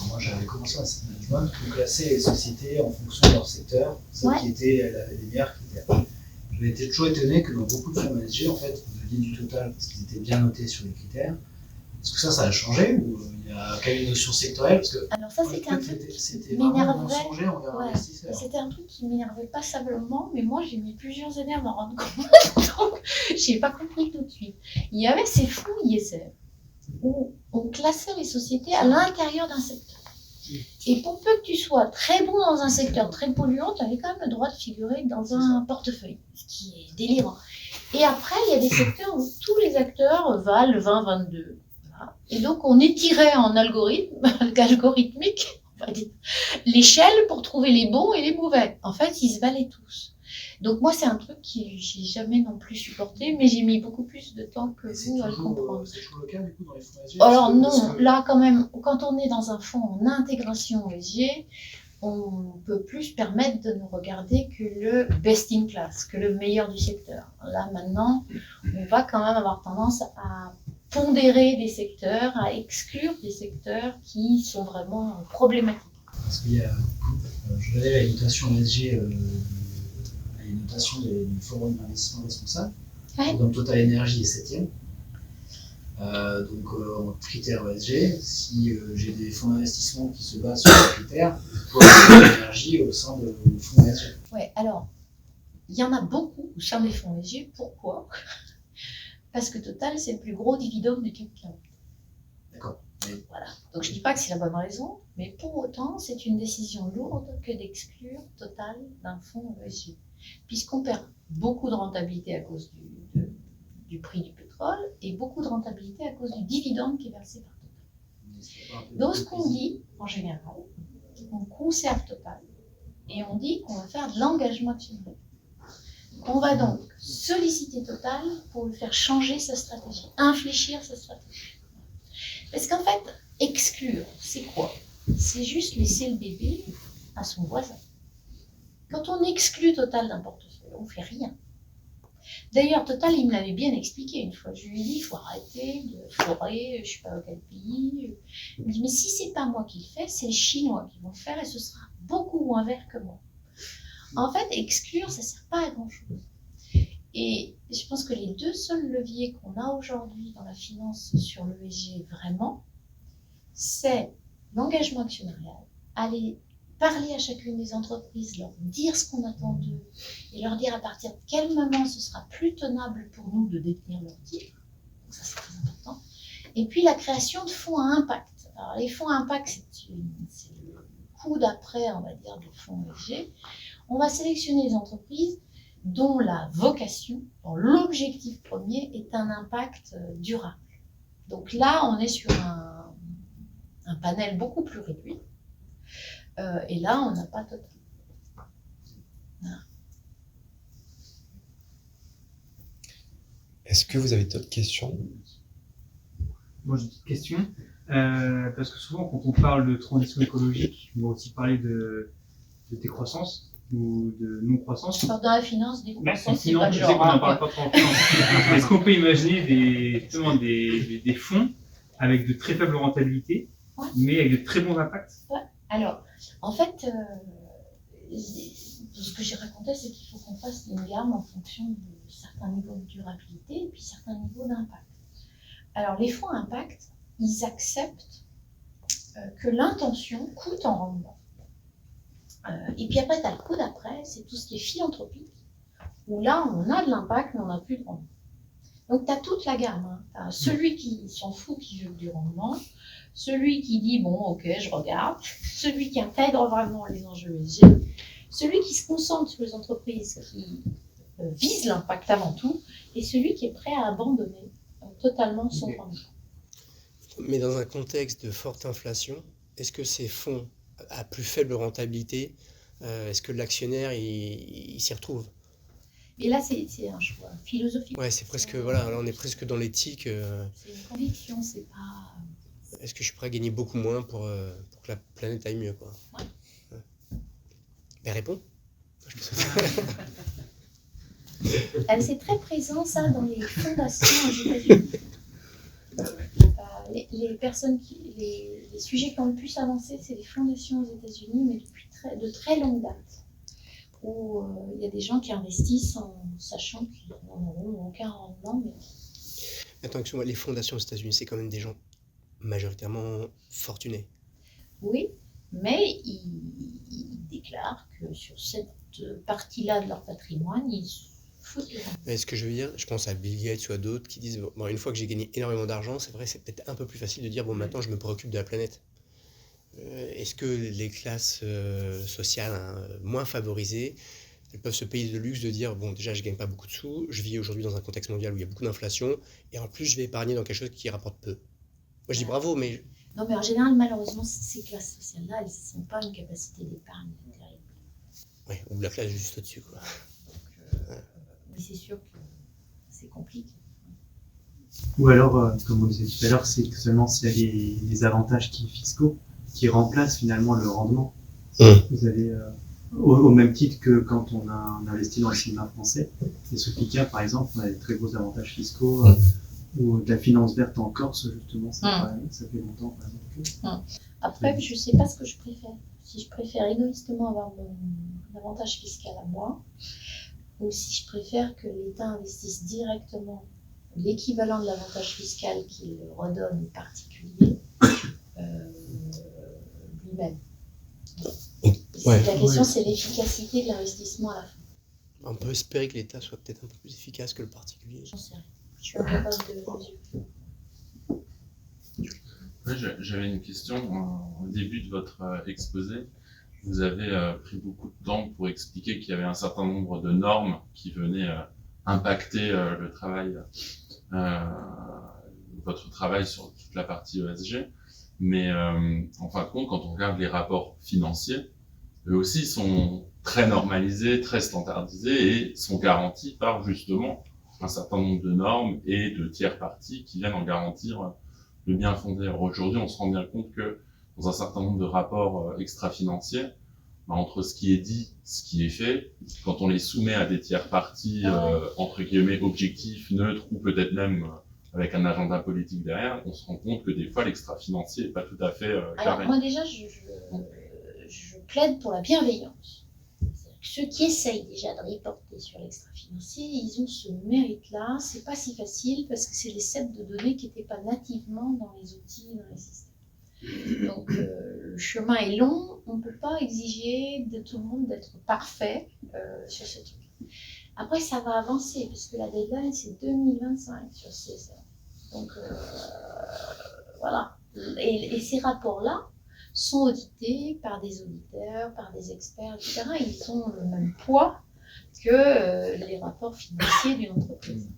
moi j'avais commencé à asset management, on classait les sociétés en fonction de leur secteur, celles qui étaient les meilleures critères. J'avais été toujours étonné que dans beaucoup de fonds ESG, en fait, vous aviez du total parce qu'ils étaient bien notés sur les critères. Est-ce que ça a changé ou il y a quand même une notion sectorielle? Parce que alors ça, c'était un truc c'était qui vraiment m'énervait. mensonger envers l'investisseur. C'était un truc qui m'énervait passablement, mais moi j'ai mis plusieurs années à m'en rendre compte, donc j'ai pas compris tout de suite. Il y avait ces fonds ISR où on classait les sociétés à l'intérieur d'un secteur. Et pour peu que tu sois très bon dans un secteur très polluant, tu avais quand même le droit de figurer dans un portefeuille, ce qui est délirant. Et après, il y a des secteurs où tous les acteurs valent 20-22. Voilà. Et donc, on étirait en algorithmique, on va dire, l'échelle pour trouver les bons et les mauvais. En fait, ils se valaient tous. Donc moi, c'est un truc que j'ai jamais non plus supporté, mais j'ai mis beaucoup plus de temps que vous à le comprendre. C'est toujours le cas, du coup, dans les fonds ESG? Alors non, là quand même, quand on est dans un fonds en intégration ESG, on peut plus se permettre de ne regarder que le best in class, que le meilleur du secteur. Là maintenant, on va quand même avoir tendance à pondérer des secteurs, à exclure des secteurs qui sont vraiment problématiques. Parce qu'il y a, je regardais la notation ESG, la notation du Forum d'investissement responsable, Ouais. donc Total Energy est 7e. Donc en critères ESG, si j'ai des fonds d'investissement qui se basent sur ces critères, je peux avoir de l'énergie au sein de fonds ESG. Ouais, alors, il y en a beaucoup au sein des fonds ESG. Pourquoi? Parce que Total, c'est le plus gros dividende du CAC 40. D'accord. Voilà. Donc je ne dis pas que c'est la bonne raison, mais pour autant, c'est une décision lourde que d'exclure Total d'un fonds ESG. Puisqu'on perd beaucoup de rentabilité à cause du prix du pétrole et beaucoup de rentabilité à cause du dividende qui est versé par Total. Donc ce qu'on dit, en général, on conserve Total et on dit qu'on va faire de l'engagement actionnarial. On va donc solliciter Total pour lui faire changer sa stratégie, infléchir sa stratégie. Parce qu'en fait, exclure, c'est quoi? C'est juste laisser le bébé à son voisin. Quand on exclut Total d'un portefeuille, on ne fait rien. D'ailleurs, Total, il me l'avait bien expliqué une fois. Je lui ai dit, il faut arrêter de forer, je ne sais pas dans quel pays. Il me dit, mais si ce n'est pas moi qui le fais, c'est les Chinois qui vont le faire et ce sera beaucoup moins vert que moi. En fait, exclure, ça ne sert pas à grand-chose. Et je pense que les deux seuls leviers qu'on a aujourd'hui dans la finance sur l'ESG vraiment, c'est l'engagement actionnarial, aller parler à chacune des entreprises, leur dire ce qu'on attend d'eux et leur dire à partir de quel moment ce sera plus tenable pour nous de détenir leurs titres. Donc ça, c'est très important. Et puis la création de fonds à impact. Alors les fonds à impact, c'est le coup d'après, on va dire, des fonds ESG. On va sélectionner les entreprises dont la vocation, dont l'objectif premier est un impact durable. Donc là, on est sur un panel beaucoup plus réduit. Et là, on n'a pas Total. Voilà. Est-ce que vous avez d'autres questions? Moi, j'ai une petite question. Parce que souvent, quand on parle de transition écologique, on va aussi parler de décroissance ou de non-croissance. Dans la finance, décroissance, c'est sinon, pas le je sais qu'on n'en genre. parle pas trop en finance. Est-ce qu'on peut imaginer des fonds avec de très faibles rentabilités, mais avec de très bons impacts? Ouais. Alors, en fait, ce que j'ai raconté, c'est qu'il faut qu'on fasse une gamme en fonction de certains niveaux de durabilité et puis certains niveaux d'impact. Alors, les fonds impact, ils acceptent que l'intention coûte en rendement. Et puis après, tu as le coup d'après, c'est tout ce qui est philanthropique, où là, on a de l'impact, mais on n'a plus de rendement. Donc, tu as toute la gamme. Hein. T'as celui qui s'en fout, qui veut du rendement, celui qui dit, bon, ok, je regarde, celui qui intègre vraiment les enjeux ESG, celui qui se concentre sur les entreprises qui visent l'impact avant tout, et celui qui est prêt à abandonner totalement son rendement. Mais dans un contexte de forte inflation, est-ce que ces fonds à plus faible rentabilité, est-ce que l'actionnaire il s'y retrouve? Et là, c'est un choix philosophique. Ouais, c'est presque, voilà, là on est presque dans l'éthique. C'est une conviction, c'est pas... Est-ce que je suis prêt à gagner beaucoup moins pour que la planète aille mieux, quoi? Ouais. Mais réponds. C'est très présent, ça, dans les fondations aux États-Unis. Les personnes les sujets qui ont le plus avancé, c'est les fondations aux États-Unis, mais depuis de très longue date. Où il y a des gens qui investissent en sachant qu'ils n'en auront aucun rendement. Mais... Attends, excuse-moi, les fondations aux États-Unis, c'est quand même des gens majoritairement fortunés. Oui, mais ils déclarent que sur cette partie-là de leur patrimoine, ils foutent le rendement. Mais ce que je veux dire, je pense à Bill Gates ou à d'autres qui disent, bon, une fois que j'ai gagné énormément d'argent, c'est vrai, c'est peut-être un peu plus facile de dire, bon, maintenant je me préoccupe de la planète. Est-ce que les classes sociales moins favorisées, elles peuvent se payer le luxe de dire, bon, déjà je gagne pas beaucoup de sous, je vis aujourd'hui dans un contexte mondial où il y a beaucoup d'inflation, et en plus je vais épargner dans quelque chose qui rapporte peu. Moi je dis bravo, mais... Non, mais en général, malheureusement, ces classes sociales-là, elles n'ont pas une capacité d'épargne terrible. Oui, ou la classe juste au-dessus, quoi. Donc, oui, c'est sûr que c'est compliqué. Ou alors, comme on disait tout à l'heure, c'est que seulement s'il y a des avantages fiscaux qui remplacent finalement le rendement. Vous avez, au même titre que quand on a investi dans le cinéma français, et Sofica, par exemple, on a des très gros avantages fiscaux, ou de la finance verte en Corse, justement, ça fait longtemps, par exemple. Après, je ne sais pas ce que je préfère. Si je préfère égoïstement avoir mon avantage fiscal à moi, ou si je préfère que l'État investisse directement l'équivalent de l'avantage fiscal qu'il redonne aux particuliers lui-même. Ouais. La question, c'est l'efficacité de l'investissement à la fin. On peut espérer que l'État soit peut-être un peu plus efficace que le particulier. J'en sais rien. Je suis incapable de mesurer. J'avais une question. Au début de votre exposé, vous avez pris beaucoup de temps pour expliquer qu'il y avait un certain nombre de normes qui venaient impacter le travail, votre travail sur toute la partie ESG. Mais en fin de compte, quand on regarde les rapports financiers, eux aussi sont très normalisés, très standardisés et sont garantis par justement un certain nombre de normes et de tiers parties qui viennent en garantir le bien fondé. Alors aujourd'hui, on se rend bien compte que dans un certain nombre de rapports extra-financiers, entre ce qui est dit, ce qui est fait, quand on les soumet à des tiers parties, entre guillemets, objectifs, neutres, ou peut-être même avec un agenda politique derrière, on se rend compte que des fois, l'extra-financier n'est pas tout à fait carré. Alors moi déjà, je plaide pour la bienveillance. Ceux qui essayent déjà de reporter sur l'extra-financier, ils ont ce mérite-là. C'est pas si facile parce que c'est des sets de données qui n'étaient pas nativement dans les outils, dans les systèmes. Donc le chemin est long, on ne peut pas exiger de tout le monde d'être parfait sur ce truc. Après ça va avancer parce que la deadline c'est 2025 sur CSR. Donc voilà. Et ces rapports-là sont audités par des auditeurs, par des experts, etc. Ils ont le même poids que les rapports financiers d'une entreprise.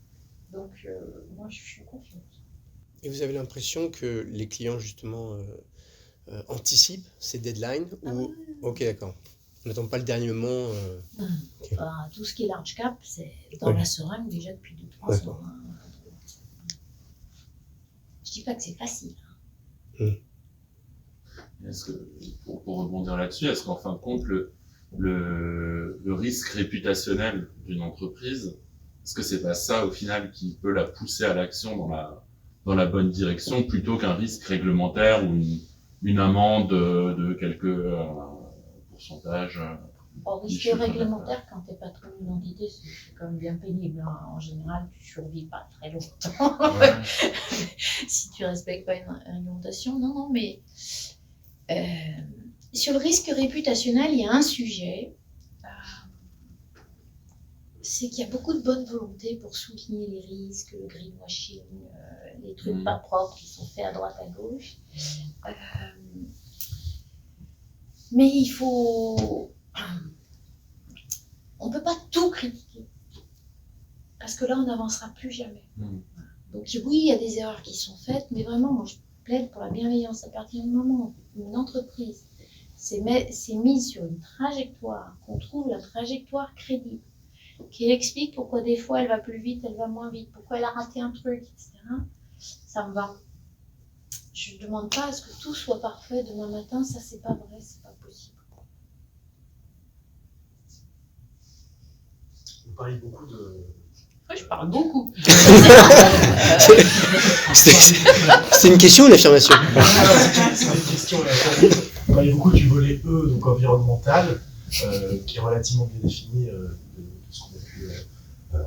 Donc moi je suis confiante. Et vous avez l'impression que les clients, justement, anticipent ces deadlines ou... Ok, d'accord. On n'attend pas le dernier moment. Okay. Tout ce qui est large cap, c'est dans la seringue déjà depuis 2-3 ans. Je ne dis pas que c'est facile. Est-ce que, pour rebondir là-dessus, est-ce qu'en fin de compte, le risque réputationnel d'une entreprise, est-ce que c'est pas ça, au final, qui peut la pousser à l'action dans la bonne direction, plutôt qu'un risque réglementaire ou une amende de quelques pourcentages? Risque réglementaire, quand tu n'es pas trop une entité, c'est quand même bien pénible. Hein. En général, tu ne survis pas très longtemps si tu ne respectes pas une réglementation. Non, mais sur le risque réputationnel, il y a un sujet. C'est qu'il y a beaucoup de bonne volonté pour souligner les risques, le greenwashing, les trucs pas propres qui sont faits à droite à gauche. Mais il faut... On ne peut pas tout critiquer. Parce que là, on n'avancera plus jamais. Donc oui, il y a des erreurs qui sont faites, mais vraiment, moi, je plaide pour la bienveillance. À partir du moment où une entreprise s'est mise sur une trajectoire, qu'on trouve la trajectoire crédible, qu'elle explique pourquoi des fois elle va plus vite, elle va moins vite, pourquoi elle a raté un truc, etc. Ça me va. Je ne demande pas à ce que tout soit parfait demain matin, ça c'est pas vrai, c'est pas possible. Vous parlez beaucoup de... Oui, je parle beaucoup. C'est une question ou une affirmation? C'est une question. Vous parlez beaucoup du volet E, donc environnemental, qui est relativement bien défini de ce qu'on a pu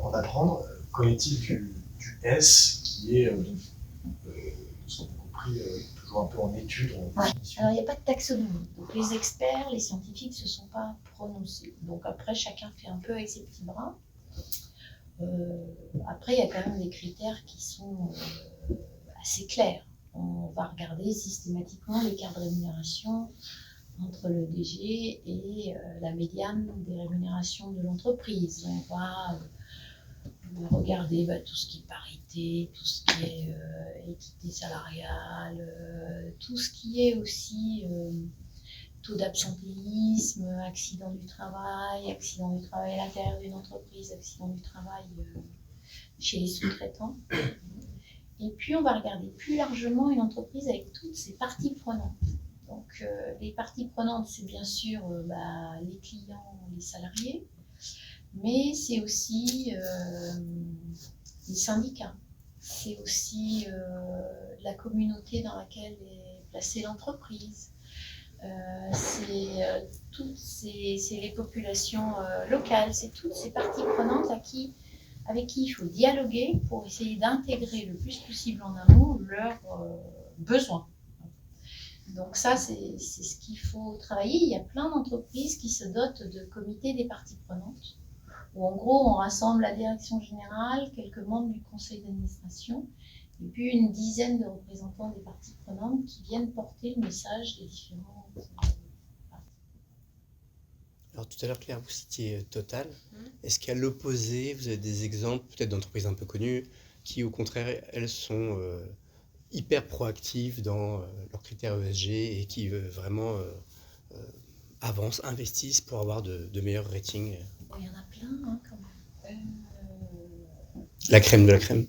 en apprendre. Qu'en est-il du S, qui est, de ce qu'on a compris, toujours un peu en étude, en définition? Alors, il n'y a pas de taxonomie. Donc, les experts, les scientifiques ne se sont pas prononcés. Donc, après, chacun fait un peu avec ses petits bras. Après, il y a quand même des critères qui sont assez clairs. On va regarder systématiquement l'écart de rémunération entre le DG et la médiane des rémunérations de l'entreprise. On va regarder tout ce qui est parité, tout ce qui est équité salariale, tout ce qui est aussi taux d'absentéisme, accident du travail à l'intérieur d'une entreprise, accident du travail chez les sous-traitants. Et puis on va regarder plus largement une entreprise avec toutes ses parties prenantes. Donc les parties prenantes, c'est bien sûr les clients, les salariés, mais c'est aussi les syndicats, c'est aussi la communauté dans laquelle est placée l'entreprise. C'est les populations locales, c'est toutes ces parties prenantes avec qui il faut dialoguer pour essayer d'intégrer le plus possible en amont leurs besoins. Donc ça, c'est ce qu'il faut travailler. Il y a plein d'entreprises qui se dotent de comités des parties prenantes, où en gros, on rassemble la direction générale, quelques membres du conseil d'administration, et puis une dizaine de représentants des parties prenantes qui viennent porter le message des différents parties. Alors tout à l'heure, Claire, vous citiez Total. Est-ce qu'à l'opposé, vous avez des exemples peut-être d'entreprises un peu connues qui, au contraire, elles sont hyper proactives dans leurs critères ESG et qui vraiment avancent, investissent pour avoir de meilleurs ratings? Bon, il y en a plein, hein, quand même. La crème de la crème.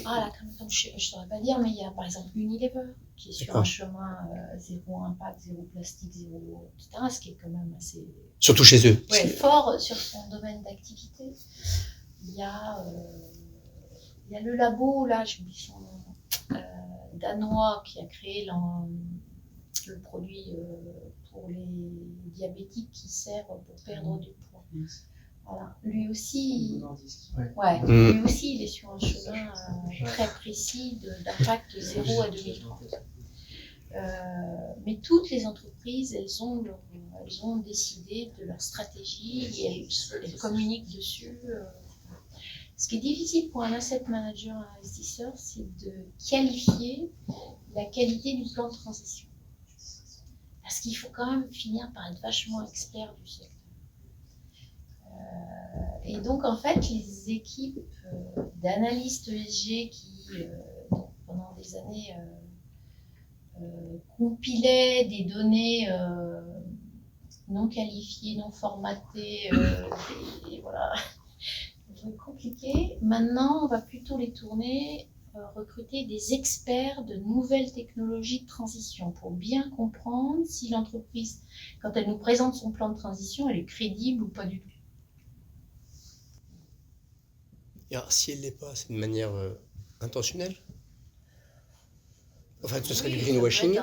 Ah, la crème, je ne saurais pas dire, mais il y a par exemple Unilever qui est sur un chemin zéro impact, zéro plastique, zéro, etc. Ce qui est quand même assez. Surtout chez eux. Ouais, fort sur son domaine d'activité. Il y a le labo, là, je me dis son nom, danois qui a créé le produit pour les diabétiques qui sert pour perdre du poids. Voilà. Lui aussi, lui aussi, il est sur un chemin très précis d'impact 0 à 2030. Mais toutes les entreprises, elles ont décidé de leur stratégie et elles communiquent dessus. Ce qui est difficile pour un asset manager, un investisseur, c'est de qualifier la qualité du plan de transition. Parce qu'il faut quand même finir par être vachement expert du secteur. Et donc, en fait, les équipes d'analystes ESG qui, pendant des années, compilaient des données non qualifiées, non formatées, et voilà, compliqué. Maintenant, on va plutôt les tourner, recruter des experts de nouvelles technologies de transition pour bien comprendre si l'entreprise, quand elle nous présente son plan de transition, elle est crédible ou pas du tout. Et alors, si elle ne l'est pas, c'est de manière intentionnelle? Enfin, ce serait du greenwashing?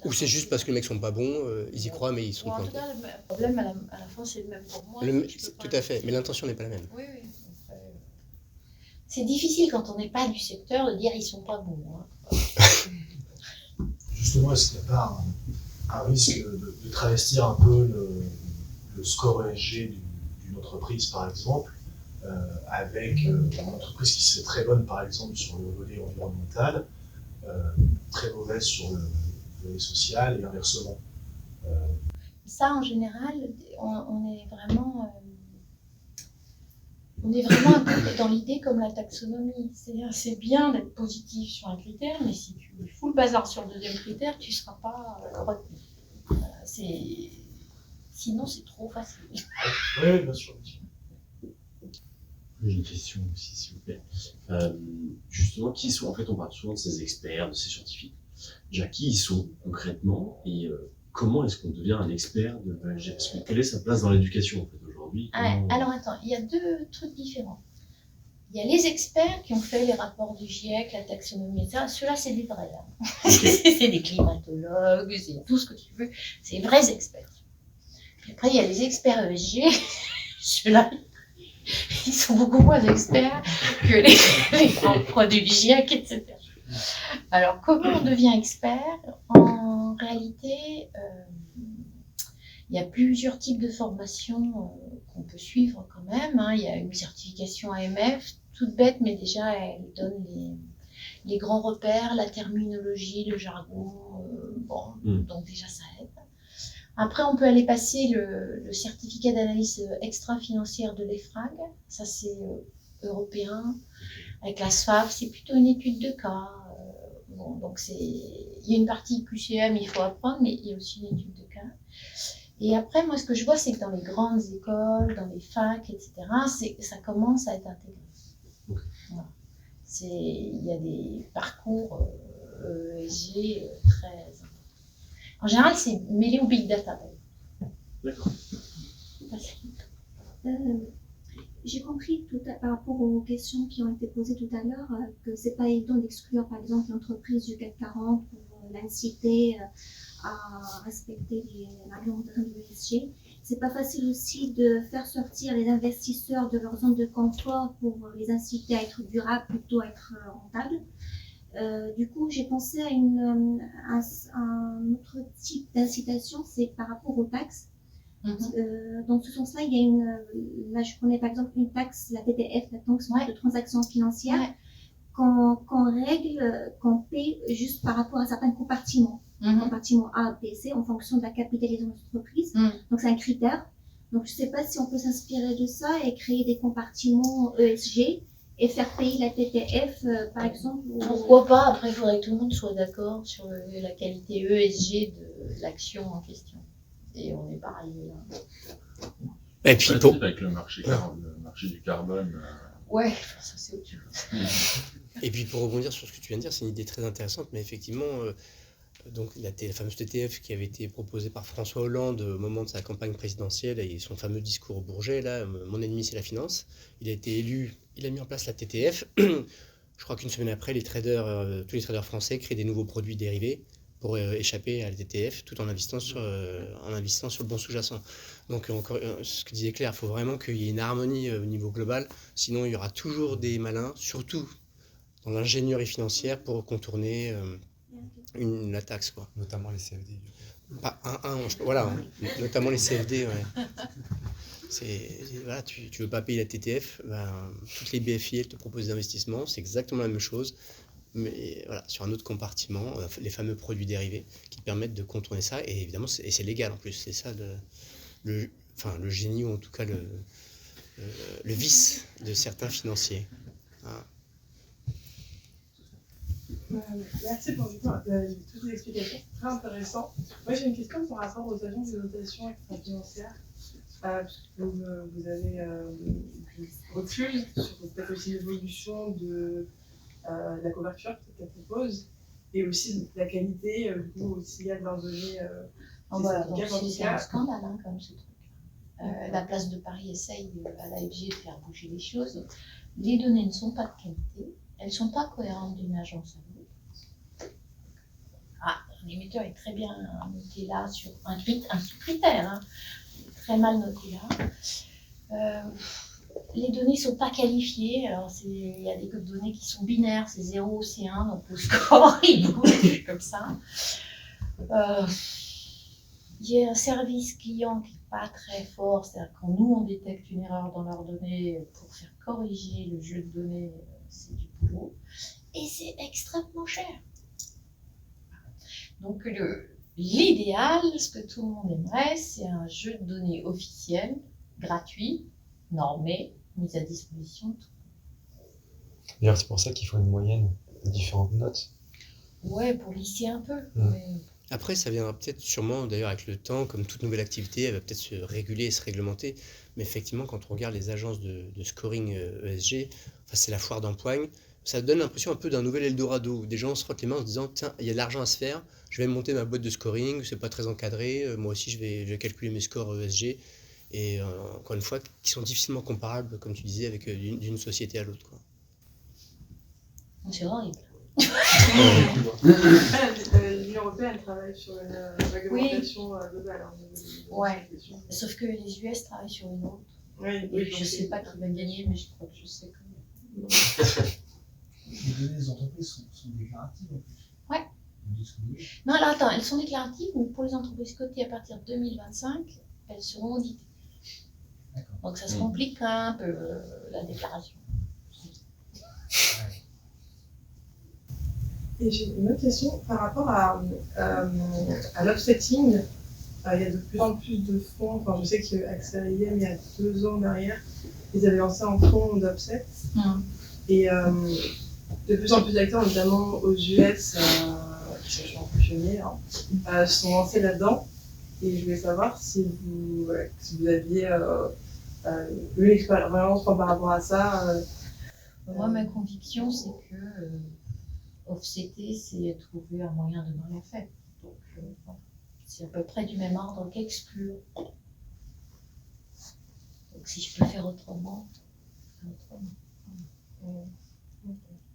Ou c'est juste parce que les mecs sont pas bons, ils y croient, mais ils sont En plantés? tout cas, le problème à la fin, c'est le même pour moi. Tout à fait, mais l'intention n'est pas la même. Oui. C'est difficile quand on n'est pas du secteur de dire ils sont pas bons. Hein. Justement, est-ce qu'il n'y a pas un risque de travestir un peu le score ESG d'une entreprise, par exemple, avec une entreprise qui serait très bonne, par exemple, sur le volet environnemental, très mauvaise sur le volet social et inversement? Ça, en général, on est vraiment un peu dans l'idée comme la taxonomie. C'est-à-dire, c'est bien d'être positif sur un critère, mais si tu fous le bazar sur le deuxième critère, tu ne seras pas retenu. Sinon, c'est trop facile. Oui, bien sûr. J'ai une question aussi, s'il vous plaît. Justement, qui sont, en fait, on parle souvent de ces experts, de ces scientifiques. Déjà, qui ils sont concrètement et comment est-ce qu'on devient un expert de l'ESG? Parce que quelle est sa place dans l'éducation, en fait, aujourd'hui? Alors, attends, il y a deux trucs différents. Il y a les experts qui ont fait les rapports du GIEC, la taxonomie, etc. Ceux-là, c'est des vrais. Hein. Okay. C'est des climatologues, c'est tout ce que tu veux. C'est des vrais experts. Puis après, il y a les experts ESG. Ceux-là, ils sont beaucoup moins experts que les grands produits du GIEC, etc. Alors, comment on devient expert? En réalité, il y a plusieurs types de formations qu'on peut suivre quand même. Hein. Il y a une certification AMF, toute bête, mais déjà, elle donne les grands repères, la terminologie, le jargon. Donc déjà, ça aide. Après, on peut aller passer le certificat d'analyse extra-financière de l'EFRAG. Ça, c'est européen. Avec la SFAF, c'est plutôt une étude de cas. Donc, il y a une partie QCM, il faut apprendre, mais il y a aussi une étude de cas. Et après, moi, ce que je vois, c'est que dans les grandes écoles, dans les facs, etc., ça commence à être intégré. Voilà. Il y a des parcours ESG très importants. En général, c'est mêlé au big data. D'accord. J'ai compris par rapport aux questions qui ont été posées tout à l'heure que c'est pas évident d'exclure par exemple l'entreprise du CAC 40 pour l'inciter à respecter la réglementation de l'ESG. C'est pas facile aussi de faire sortir les investisseurs de leur zone de confort pour les inciter à être durables plutôt à être rentables. Du coup, j'ai pensé à un autre type d'incitation, c'est par rapport aux taxes. Dans ce sens-là, il y a là je connais par exemple une taxe, la TTF, la taxe de transactions financières, qu'on règle, qu'on paie juste par rapport à certains compartiments. Compartiment A, B, C, en fonction de la capitalisation de l'entreprise. Donc c'est un critère. Donc je ne sais pas si on peut s'inspirer de ça et créer des compartiments ESG et faire payer la TTF, par exemple. Pourquoi pas? Après, il faudrait que tout le monde soit d'accord sur la qualité ESG de l'action en question. Et on est pareil là. Et puis pour... avec le marché du carbone. Ouais, ça c'est autre chose. Et puis pour rebondir sur ce que tu viens de dire, c'est une idée très intéressante, mais effectivement, donc la fameuse TTF qui avait été proposée par François Hollande au moment de sa campagne présidentielle et son fameux discours au Bourget, là, mon ennemi c'est la finance, il a été élu, il a mis en place la TTF. Je crois qu'une semaine après, tous les traders français créent des nouveaux produits dérivés pour échapper à la TTF tout en investissant sur le bon sous-jacent. Donc encore ce que disait Claire, il faut vraiment qu'il y ait une harmonie au niveau global, sinon il y aura toujours des malins, surtout dans l'ingénierie financière pour contourner la taxe, quoi. Notamment les CFD. Voilà, notamment les CFD, ouais. Voilà, tu veux pas payer la TTF, toutes les BFI elles te proposent des investissements, c'est exactement la même chose, mais voilà, sur un autre compartiment, les fameux produits dérivés qui te permettent de contourner ça, et évidemment c'est légal en plus, c'est ça le génie, ou en tout cas le vice de certains financiers. Voilà. Merci pour toutes les explications, c'est très intéressant. Moi j'ai une question par rapport aux agences de notation extra-financières. Vous avez du recul sur peut-être aussi l'évolution de la couverture qu'elle propose et aussi la qualité, du coup, aussi il y a de leur donner. C'est un scandale hein, comme ce truc. La place de Paris essaye à l'AFG de faire bouger les choses. Les données ne sont pas de qualité, elles ne sont pas cohérentes d'une agence à l'autre. L'émetteur est très bien noté là sur un sous-critère, hein, très mal noté là. Les données ne sont pas qualifiées, alors il y a des codes de données qui sont binaires, c'est 0, c'est 1, donc le score il bouge comme ça. Il y a un service client qui n'est pas très fort, c'est-à-dire quand nous on détecte une erreur dans leurs données pour faire corriger le jeu de données, c'est du boulot, et c'est extrêmement cher. Donc l'idéal, ce que tout le monde aimerait, c'est un jeu de données officiel, gratuit, normé, mis à disposition de tout le monde. D'ailleurs, c'est pour ça qu'il faut une moyenne de différentes notes. Ouais, pour lisser un peu. Mais... Après, ça viendra peut-être sûrement, d'ailleurs, avec le temps, comme toute nouvelle activité, elle va peut-être se réguler et se réglementer. Mais effectivement, quand on regarde les agences de scoring ESG, c'est la foire d'empoigne, ça donne l'impression un peu d'un nouvel Eldorado, où des gens se frottent les mains en se disant « Tiens, il y a de l'argent à se faire, je vais monter ma boîte de scoring, c'est pas très encadré, moi aussi je vais calculer mes scores ESG. » Et encore une fois, qui sont difficilement comparables, comme tu disais, avec d'une société à l'autre. C'est horrible. L'Union européenne travaille sur une réglementation globale. Ouais, sauf que les US travaillent sur une autre. Oui, je ne sais pas qui va gagner, mais je crois que je sais quand même. Les données des entreprises sont déclaratives en plus. Ouais. Non, alors attends, elles sont déclaratives, mais pour les entreprises cotées à partir de 2025, elles seront auditées. Donc ça se complique un peu la déclaration. Et j'ai une autre question par rapport à l'offsetting. Il y a de plus en plus de fonds. Enfin, je sais qu'Axel IM, il y a 2 ans derrière, ils avaient lancé un fonds d'offset. Et de plus en plus d'acteurs, notamment aux US, qui sont un peu pionniers, sont lancés là-dedans. Et je voulais savoir si vous aviez une expérience par rapport à ça. Moi, ma conviction, c'est que offsetter, c'est trouver un moyen de ne rien faire. Donc, voilà. C'est à peu près du même ordre qu'exclure. Donc, si je peux faire autrement, je fais autrement.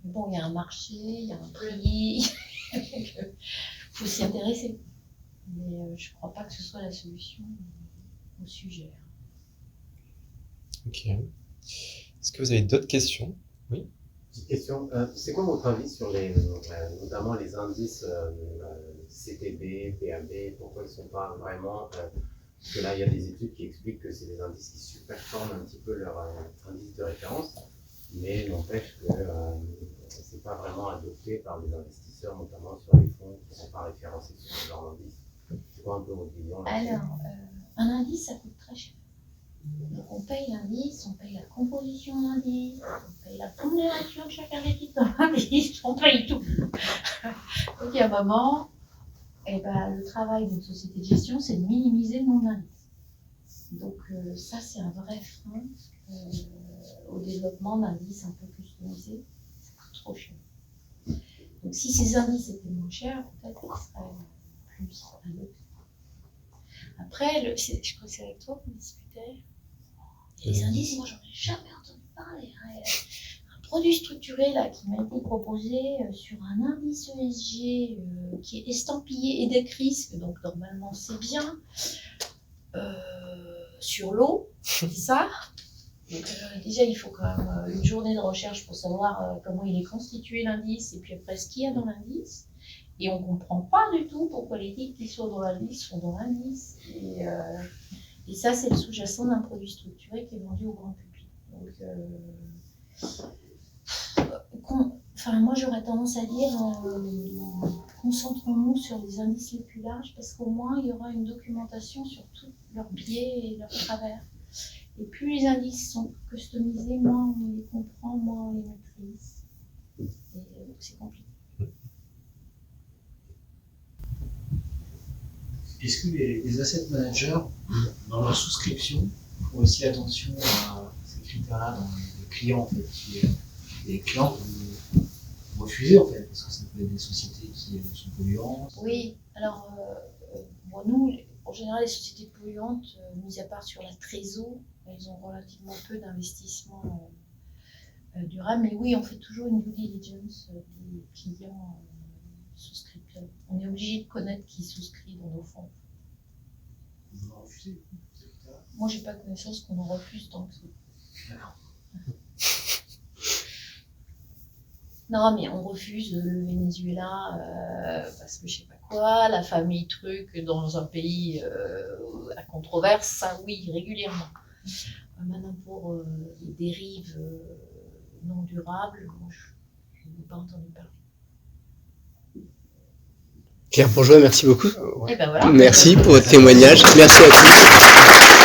Bon, il y a un marché, il y a un prix, il faut s'y intéresser. Mais je ne crois pas que ce soit la solution au sujet. Ok. Est-ce que vous avez d'autres questions? Oui. Petite question. C'est quoi votre avis sur notamment les indices CTB, PAB? Pourquoi ils ne sont pas vraiment... parce que là, il y a des études qui expliquent que c'est des indices qui superforment un petit peu leur indice de référence, mais n'empêche que ce n'est pas vraiment adopté par les investisseurs, notamment sur les fonds qui ne sont pas référencés sur leur indice. C'est quoi un peu votre vision là-dessus? Alors, un indice, ça coûte très cher. Donc on paye l'indice, on paye la composition de l'indice, on paye la pondération de chaque investisseur dans l'indice, on paye tout. Donc il y a un moment, Et ben, le travail d'une société de gestion, c'est de minimiser le nombre d'indices. Donc ça, c'est un vrai frein au développement d'indices un peu customisés. Ça coûte trop cher. Donc si ces indices étaient moins chers, peut-être qu'ils seraient plus adoptés. Après, je crois que c'est avec toi qu'on discutait. Les indices, moi, j'en ai jamais entendu parler. Hein. Un produit structuré là, qui m'a été proposé sur un indice ESG qui est estampillé EDEC risque, donc normalement c'est bien, sur l'eau, c'est ça. Donc, déjà, il faut quand même une journée de recherche pour savoir comment il est constitué l'indice et puis après ce qu'il y a dans l'indice. Et on ne comprend pas du tout pourquoi les titres qui sont dans l'indice sont dans l'indice. Et ça, c'est le sous-jacent d'un produit structuré qui est vendu au grand public. Donc, moi, j'aurais tendance à dire concentrons-nous sur les indices les plus larges parce qu'au moins, il y aura une documentation sur tous leurs biais et leurs travers. Et plus les indices sont customisés, moins on les comprend, moins on les maîtrise. Et donc, c'est compliqué. Est-ce que les asset managers, dans leur souscription, font aussi attention à ces critères-là dans les clients, en fait, les clients que vous refusez, en fait, parce que ça peut être des sociétés qui sont polluantes? Oui, alors, nous, en général, les sociétés polluantes, mis à part sur la trésor, elles ont relativement peu d'investissement durable. Mais oui, on fait toujours une due diligence des clients souscripteurs. On est obligé de connaître qui souscrit dans nos fonds. Vous en refusez? Moi, j'ai pas connaissance qu'on en refuse tant que ça. D'accord. Non, mais on refuse le Venezuela parce que je sais pas quoi, la famille truc dans un pays à controverse, ça oui, régulièrement. Maintenant, pour les dérives non durables, moi, je n'ai pas entendu parler. Claire Bourgeois, merci beaucoup. Et ben voilà. Merci pour votre témoignage. Merci à tous.